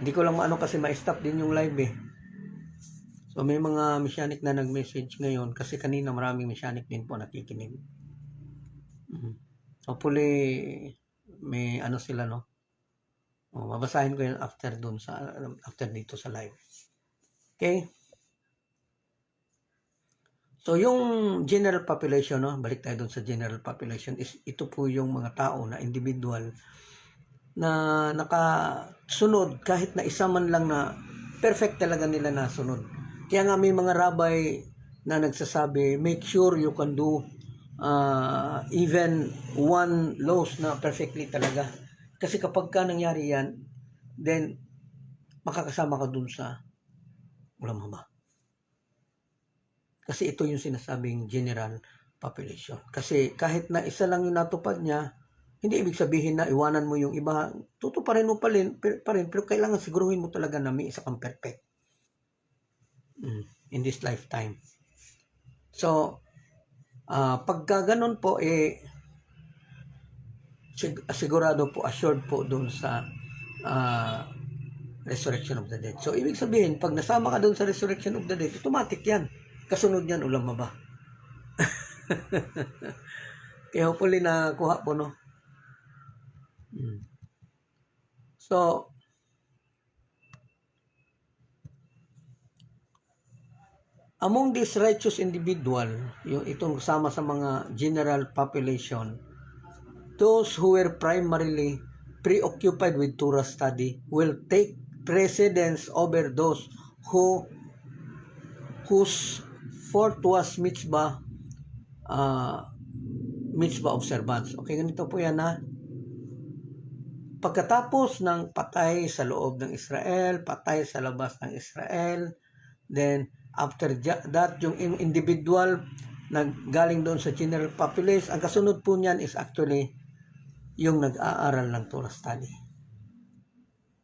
Hindi ko lang kasi ma-stop din yung live . So, may mga messianic na nag-message ngayon kasi kanina maraming messianic din po nakikinig. Hopefully, may sila, babasahin ko yun after dito sa live. Okay? So, yung general population, balik tayo dun sa general population, is ito po yung mga tao na individual na nakasunod kahit na isa man lang na perfect talaga nila nasunod. Kaya nga may mga rabbi na nagsasabi, make sure you can do even one laws na perfectly talaga. Kasi kapag nangyari yan, then makakasama ka dun sa ulam haba. Kasi ito yung sinasabing general population. Kasi kahit na isa lang yung natupad niya, hindi ibig sabihin na iwanan mo yung iba. Tutuparin mo pa rin, pero kailangan siguruhin mo talaga na may isa kang perfect in this lifetime. So, pagka ganun po, sigurado po, assured po doon sa resurrection of the dead. So, ibig sabihin, pag nasama ka doon sa resurrection of the dead, automatic yan. Kasunod yan, ulam ba? Kaya hopefully na kuha po, no? So, among these righteous individual, yung itong kasama sa mga general population, those who were primarily preoccupied with Torah study will take precedence over those whose fourth was mitzvah observance. Okay, ganito po yan ha. Pagkatapos ng patay sa loob ng Israel, patay sa labas ng Israel, then after that, yung individual naggaling doon sa general populace, ang kasunod po niyan is actually yung nag-aaral ng Torah study.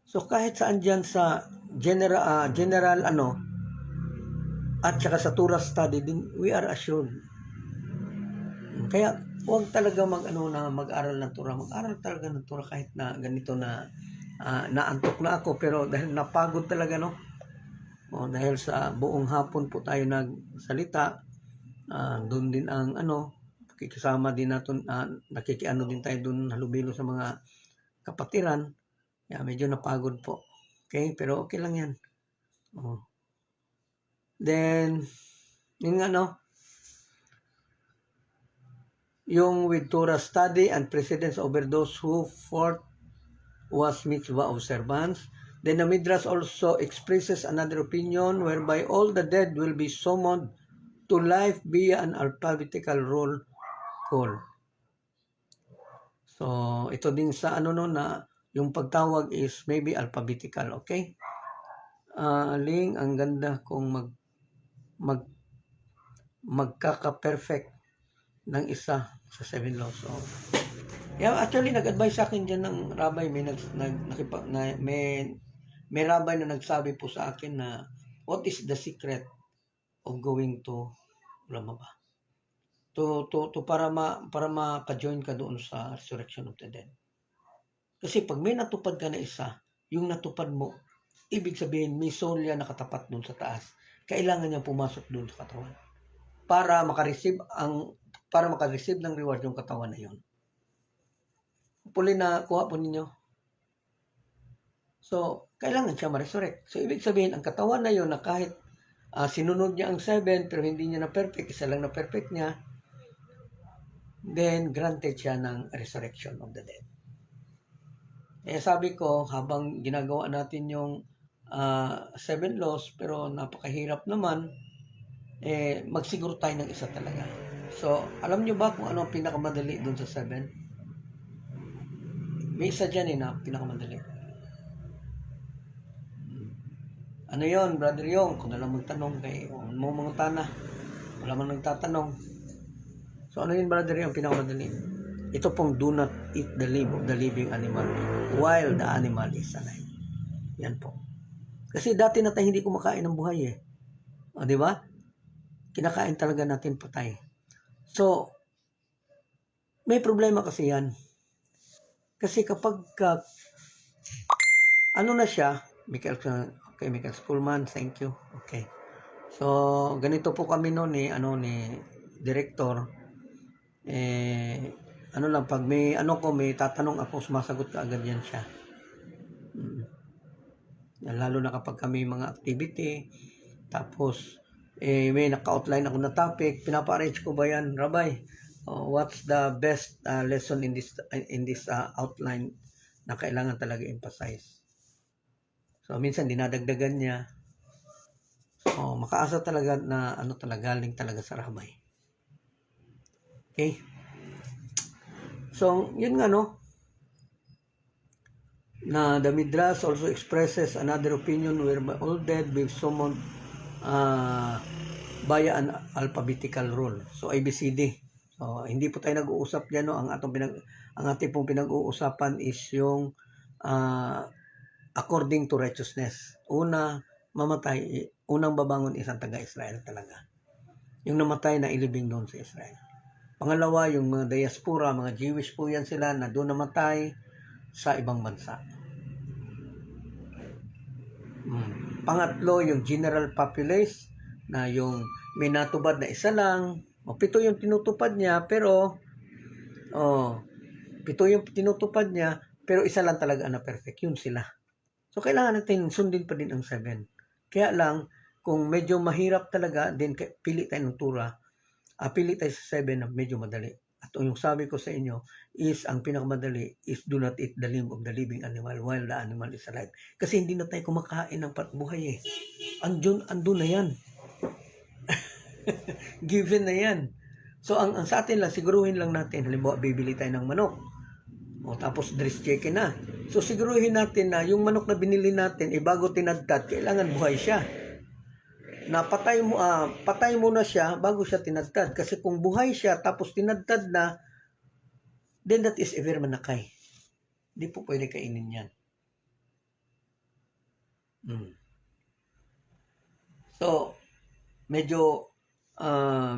So kahit saan dyan sa general at saka sa Torah study din, we are assured. Kaya huwag talaga mag-aral ng Torah. Mag-aral talaga ng Torah kahit na ganito na naantok na ako, pero dahil napagod talaga, no? Dahil sa buong hapon po tayo nagsalita, doon din ang pakikisama din natin, nakikiano din tayo doon halubilo sa mga kapatiran. Kaya medyo napagod po. Okay, pero okay lang yan. Then, yun nga, no? Yung with Torah study and precedence over those who fourth was mitzvah observance. Then the Midrash also expresses another opinion whereby all the dead will be summoned to life via an alphabetical roll call. So, ito din sa na yung pagtawag is maybe alphabetical, okay? Ling, ang ganda kung magkaka-perfect ng isa sa 7 laws. So, yeah, actually nag-advise sa akin diyan ng rabbi, may rabbi na nagsabi po sa akin na what is the secret of going to para maka-join ka doon sa resurrection of the dead. Kasi pag may natupad ka na isa, yung natupad mo, ibig sabihin may soul yan nakatapat doon sa taas. Kailangan niya pumasok doon sa katawan para maka-receive ng reward yung katawan na yun. Puli na kuha po ninyo. So, kailangan siya ma-resurrect. So, ibig sabihin, ang katawan na yun na kahit sinunod niya ang 7 pero hindi niya na-perfect, isa lang na-perfect niya, then granted siya ng resurrection of the dead. Kaya sabi ko, habang ginagawa natin yung 7 laws, pero napakahirap naman, magsiguro tayo ng isa talaga. So, alam nyo ba kung ano ang pinakamadali doon sa 7? May isa dyan na pinakamadali. Ano yon, Brother Yong? Kung nalang magtanong kay mo mga tana. Wala man nagtatanong. So, ano yun, Brother Yong, pinakamadali? Ito pong do not eat the limb of the living animal while the animal is alive. Yan po. Kasi dati na tayo hindi kumakain ng buhay di ba? Kinakain talaga natin patay. So, may problema kasi yan. Kasi kapag na siya, Michael Schoolman, thank you. Okay. So, ganito po kami noon ni director. Pag may may tatanong ako, sumasagot ka agad yan siya. Lalo na kapag kami mga activity, tapos may naka-outline ako na topic, pinapa-arrange ko ba yan, Rabbi? What's the best lesson in this outline na kailangan talaga emphasize? So minsan dinadagdagan niya. So makaasa talaga na galing talaga sa Rabbi. Okay? So yun nga na the Midrash also expresses another opinion whereby all dead will summoned via an alphabetical rule. So ABCD. So, hindi po tayo nag-uusap diyan ang ating pong pinag-uusapan is yung according to righteousness. Unang babangon isang taga-Israel talaga. Yung namatay na ilibing doon sa Israel. Pangalawa, yung mga diaspora, mga Jewish po yan sila na doon namatay sa ibang bansa. Pangatlo, yung general populace na yung may natubad na isa lang, 7 yung tinutupad niya, pero Oh, 7 yung tinutupad niya, pero isa lang talaga na perfect. Yun sila. So, kailangan natin sundin pa din ang 7. Kaya lang, kung medyo mahirap talaga, then pili tayo ng tura. Pili tayo sa 7 na medyo madali. At yung sabi ko sa inyo is, ang pinakamadali is do not eat the limb of the living animal while the animal is alive. Kasi hindi na tayo kumakain ng patbuhay eh. Andun na yan. Given na yan. So, ang sa atin lang, siguruhin lang natin, halimbawa, bibili tayo ng manok. O, tapos dress chicken na. So, siguruhin natin na yung manok na binili natin, bago tinadtad, kailangan buhay siya. Na patay muna siya bago siya tinadtad. Kasi kung buhay siya, tapos tinadtad na, then that is ever manakay. Hindi po pwede kainin yan. So, medyo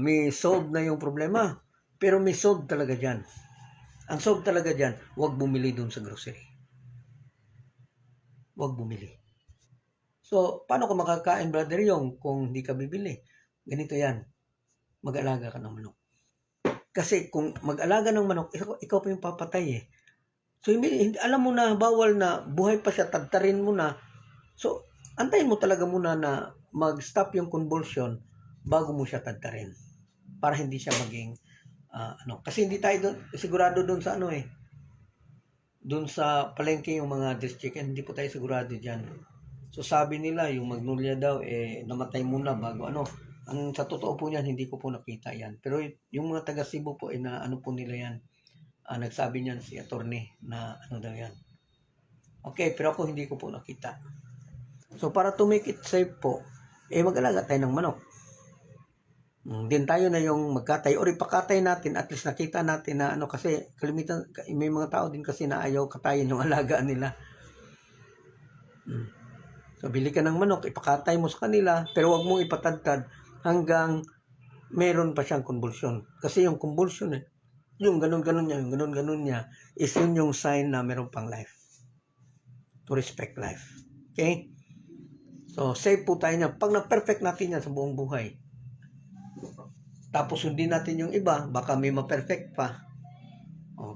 may solve na yung problema. Pero may solve talaga dyan. Ang solve talaga dyan, huwag bumili dun sa grocery. Huwag bumili. So, paano ka makakain, Brother Yong, kung hindi ka bibili? Ganito yan. Mag-alaga ka ng manok. Kasi kung mag-alaga ng manok, ikaw pa yung papatay eh. So, alam mo na, bawal na, buhay pa siya, tagtarin mo na. So, antayin mo talaga muna na mag-stop yung convulsion bago mo siya tagtarin. Para hindi siya maging, kasi hindi tayo sigurado doon sa doon sa palengke yung mga dress chicken, hindi po tayo sigurado dyan. So sabi nila, yung Magnolia daw, namatay muna bago ang sa totoo po niyan, hindi ko po nakita yan. Pero yung mga taga Cebu po, na po nila yan, nagsabi niyan si attorney na daw yan. Okay, pero ako hindi ko po nakita. So para to make it safe po, mag-alaga tayo ng manok. Din tayo na yung magkatay or ipakatay natin, at least nakita natin na kasi kalimitan, may mga tao din kasi na ayaw katayin yung alagaan nila. So bili ka ng manok, ipakatay mo sa kanila, pero wag mong ipatadtad hanggang meron pa siyang convulsion. Kasi yung convulsion yung ganun-ganun niya, is yun yung sign na meron pang life. To respect life. Okay? So safe po tayo niya. Pag na-perfect natin yan sa buong buhay, tapos sundin natin yung iba, baka may ma-perfect pa.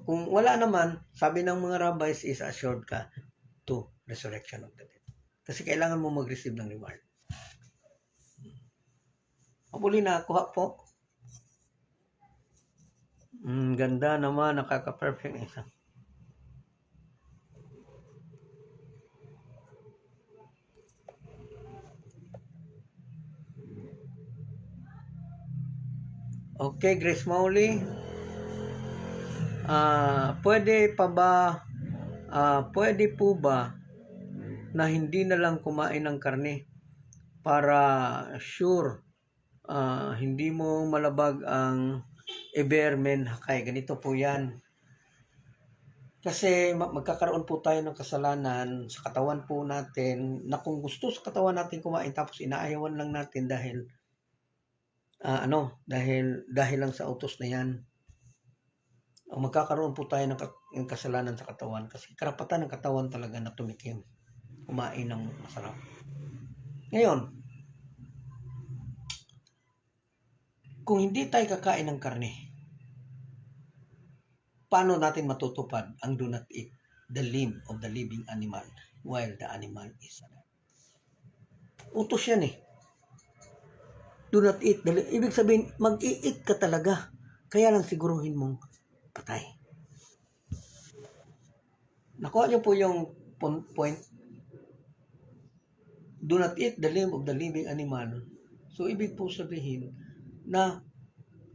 Kung wala naman, sabi ng mga rabbis is assured ka to resurrection of the dead. Kasi kailangan mo mag-receive ng reward. Muli na kuha po. Ganda naman, nakaka-perfect isa. Okay, Grace Mauli. Pwede po ba na hindi na lang kumain ng karne para sure hindi mo malabag ang Ibermen Hakay? Ganito po yan. Kasi magkakaroon po tayo ng kasalanan sa katawan po natin na kung gusto sa katawan natin kumain tapos inaayawan lang natin dahil dahil lang sa utos na yan. Magkakaroon po tayo ng kasalanan sa katawan kasi karapatan ng katawan talaga na tumikim, kumain ng masarap. Ngayon, kung hindi tayo kakain ng karne, paano natin matutupad ang do not eat the limb of the living animal while the animal is alive? Utos yan eh. Do not eat. Ibig sabihin, mag-i-eat ka talaga. Kaya lang siguruhin mong patay. Nakuha niyo po yung point. Do not eat the limb of the living animal. So, ibig po sabihin na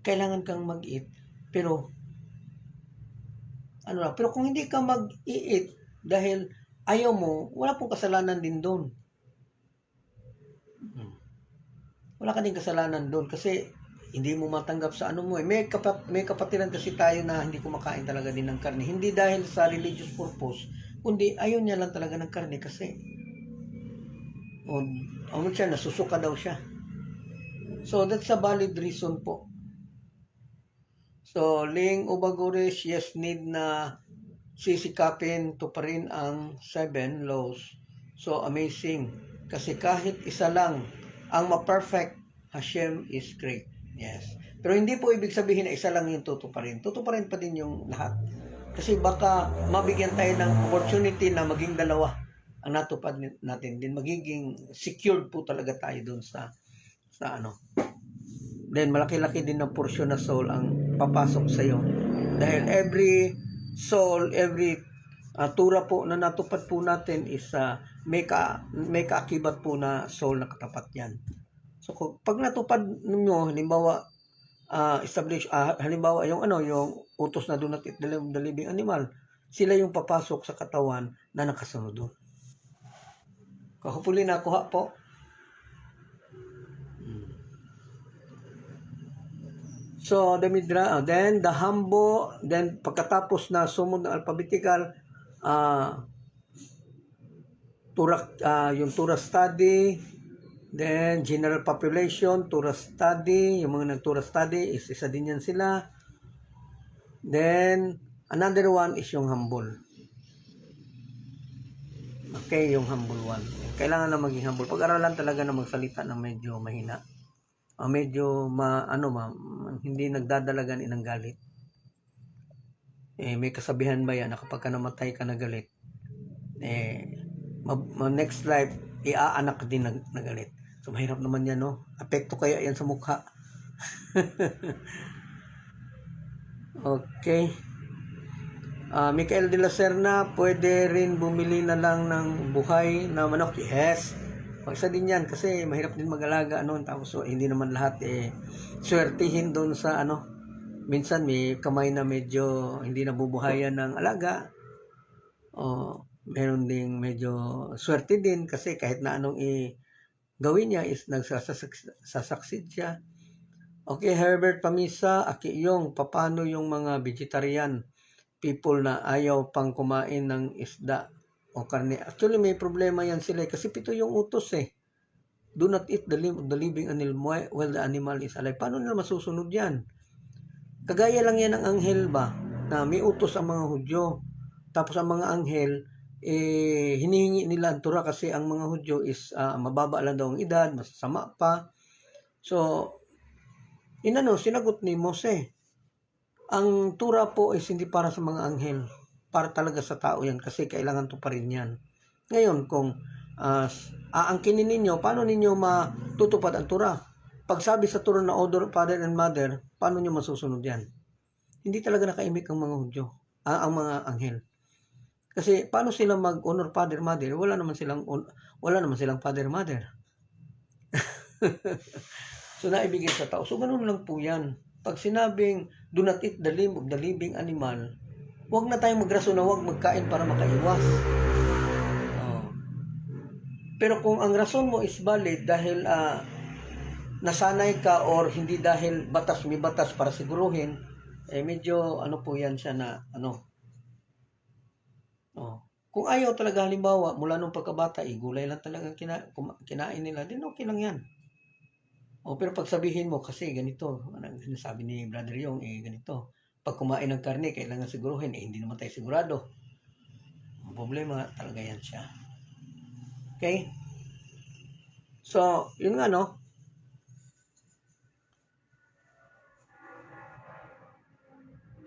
kailangan kang mag-eat. Pero kung hindi ka mag-i-eat dahil ayaw mo, wala pong kasalanan din doon. Wala ka din kasalanan doon kasi hindi mo matanggap sa mo. May kapatiran kasi tayo na hindi kumakain talaga din ng karne. Hindi dahil sa religious purpose, kundi ayaw niya lang talaga ng karne kasi siya, nasusuka daw siya. So, that's a valid reason po. So, Ling Ubagures, yes, need na sisikapin to pa rin ang 7 laws. So, amazing. Kasi kahit isa lang ang ma-perfect, Hashem is great. Yes. Pero hindi po ibig sabihin na isa lang yung tutuparin. Tutuparin pa din yung lahat. Kasi baka mabigyan tayo ng opportunity na maging dalawa ang natupad natin. Din magiging secured po talaga tayo doon sa ano. Then malaki-laki din ng portion na soul ang papasok sa iyo. Dahil every soul, every tura po na natupad po natin is may kaakibat po na soul na katapat yan. So pag natupad ninyo, halimbawa halimbawa yung yung utos na do not eat the living animal, sila yung papasok sa katawan na nakasunod doon. Hopefully nakuha po. So the midra, then the hambo, then pagkatapos na sumunod na alphabetical, yung Tura study, then general population, Tura study, yung mga nag-Tura study, isa din yan sila. Then another one is yung humble. Okay, yung humble one. Kailangan na maging humble. Pag-aralan talaga na magsalita ng medyo mahina. Medyo hindi nagdadalagan ng galit. May kasabihan ba yan na kapag ka namatay ka na galit, next life, iaanak din na galit. So, mahirap naman yan, no? Apekto kaya yan sa mukha. Okay. Michael de la Serna, pwede rin bumili na lang ng buhay na manok. Yes. Isa din yan kasi mahirap din mag-alaga tapos hindi naman lahat swertihin doon sa minsan may kamay na medyo hindi nabubuhayan ng alaga. Meron ding medyo swerte din kasi kahit na anong gawin niya is nagsasucceed siya. Okay, Herbert Pamisa, yung paano yung mga vegetarian people na ayaw pang kumain ng isda o karne. Actually, may problema yan sila kasi 7 yung utos Do not eat the living animal while the animal is alive. Paano nila masusunod yan? Kagaya lang yan ng anghel ba? Na may utos ang mga Hudyo. Tapos ang mga anghel, hinihingi nila ang Tura kasi ang mga Hudyo is mababa lang daw ang edad, masasama pa. So, sinagot ni Mose. Ang Tura po is hindi para sa mga anghel. Para talaga sa tao yan kasi kailangan to pa rin yan. Ngayon, kung aangkinin ninyo, paano ninyo matutupad ang Tura? Pag sabi sa Tura na honor father and mother, paano nyo masusunod yan? Hindi talaga nakaimik ang mga Hudyo, ang mga anghel. Kasi paano sila mag-honor father mother? Wala naman silang father mother. So naibigay sa tao. So ganun lang po yan. Pag sinabing do not eat the limb of the living animal, huwag na tayong magrason na huwag magkain para makaiwas. Pero kung ang rason mo is valid dahil nasanay ka or hindi dahil may batas para siguruhin, medyo po yan siya na Kung ayaw talaga halimbawa mula nung pagkabata, gulay lang talaga kinain nila, din okay lang yan. Pero pag sabihin mo kasi ganito, sinasabi ni Brother Yong, ganito. Pag kumain ng karne, kailangan siguruhin, hindi naman tayo sigurado. Ang problema talaga yan siya. Okay? So, yun nga,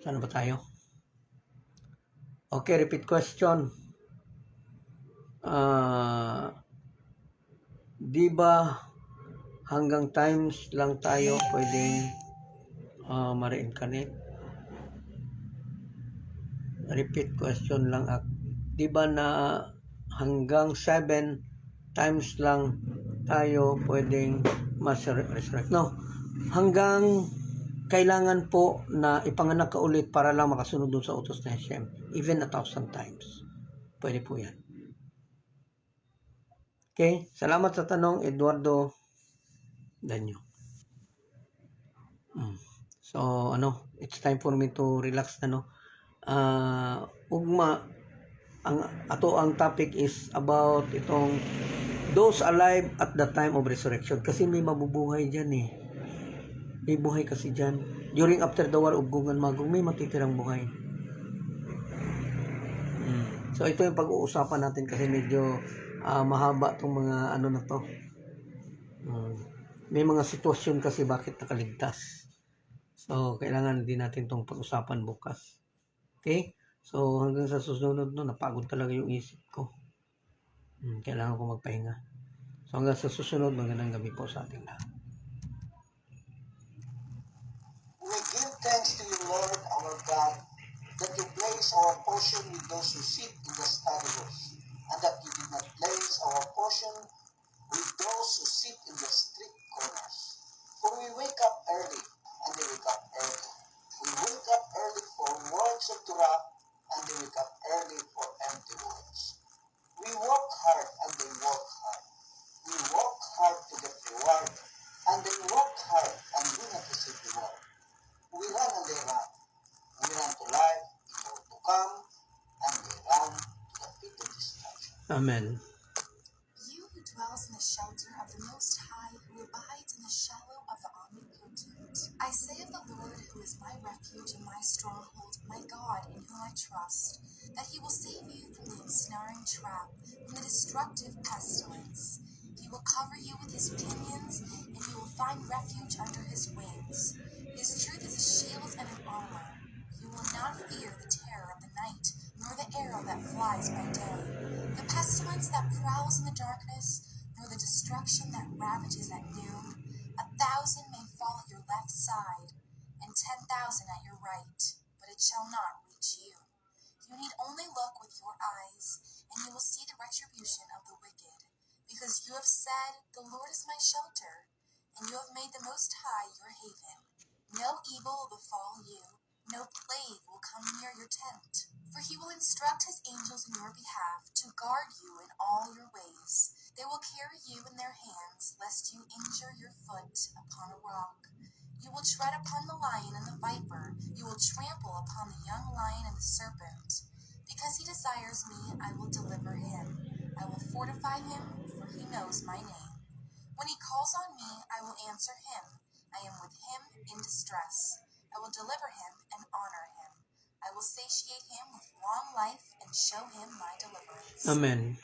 Saan ba tayo? Okay, repeat question. Di ba hanggang times lang tayo pwedeng ma-reincarnate? Repeat question lang. Di ba na hanggang 7 times lang tayo pwedeng mas-resurrect? No. Hanggang kailangan po na ipanganak ka ulit para lang makasunod doon sa utos na Hashem. Even 1,000 times. Pwede po yan. Okay? Salamat sa tanong, Eduardo Danyo. So, it's time for me to relax na, ang topic is about itong those alive at the time of resurrection. Kasi may mabubuhay dyan May buhay kasi dyan. During after the war of Gog and Magog, may matitirang buhay. So, ito yung pag-uusapan natin kasi medyo mahaba itong mga na to. May mga sitwasyon kasi bakit nakaligtas. So, kailangan din natin itong pag-usapan bukas. Okay? So, hanggang sa susunod, no, napagod talaga yung isip ko. Kailangan ko magpahinga. So, hanggang sa susunod, magandang gabi po sa ating lahat.
We give thanks to you, Lord, our God, that you place our portion with those who sit in the study rooms, and that you did not place our portion with those who sit in the street corners. For we wake up early, and they wake up early. We wake up early for words of Torah, and they wake up early for empty words. We work hard, and they work hard. We work hard to get reward, and they work hard and do not receive reward. We run and they run. We run to life, in order to come, and they run to the pit of destruction.
Amen.
You who dwells in the shelter of the Most High, who abides in the shadow of the Omnipotent. I say of the Lord, who is my refuge and my stronghold, my God, in whom I trust, that he will save you from the ensnaring trap, from the destructive pestilence. He will cover you with his pinions, and you will find refuge under his wings. His truth is a shield and an armor. You will not fear the terror of the night, nor the arrow that flies by day, the pestilence that prowls in the darkness, nor the destruction that ravages at noon. 1,000 may fall at your left side, and 10,000 at your right, but it shall not reach you. You need only look with your eyes, and you will see the retribution of the wicked, because you have said, "The Lord is my shelter," and you have made the Most High your haven. No evil will befall you, no plague will come near your tent. For he will instruct his angels in your behalf to guard you in all your ways. They will carry you in their hands, lest you injure your foot upon a rock. You will tread upon the lion and the viper. You will trample upon the young lion and the serpent. Because he desires me, I will deliver him. I will fortify him, for he knows my name. When he calls on me, I will answer him. I am with him in distress. I will deliver him and honor him. I will satiate him with long life and show him my deliverance.
Amen.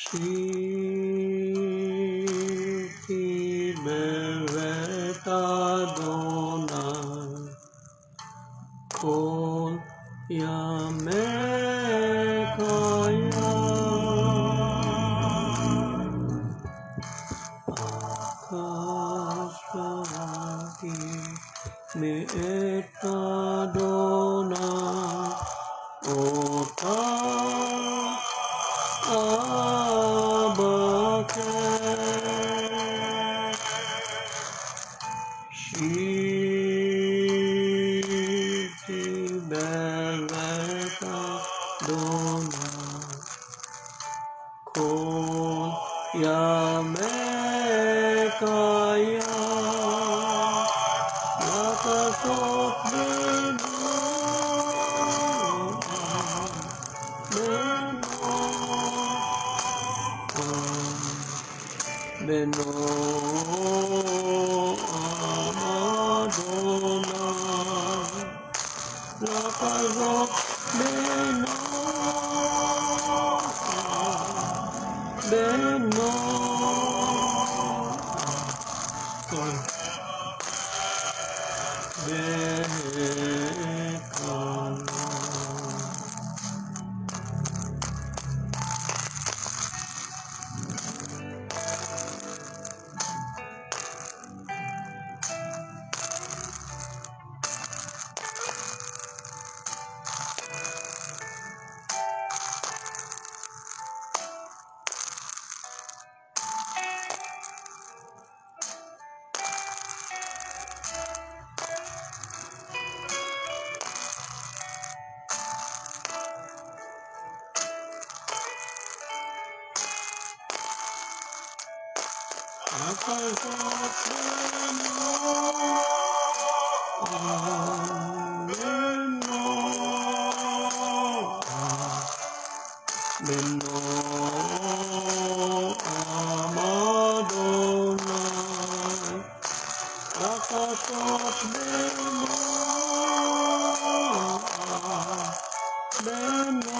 Shiti beveta dona kol yamekaya akashati meeta dona ota abake shiti beveta dona kol yamekaya yakasot beno amadona lakazot beno Benno Amadonai, Akasot Benno, Benno,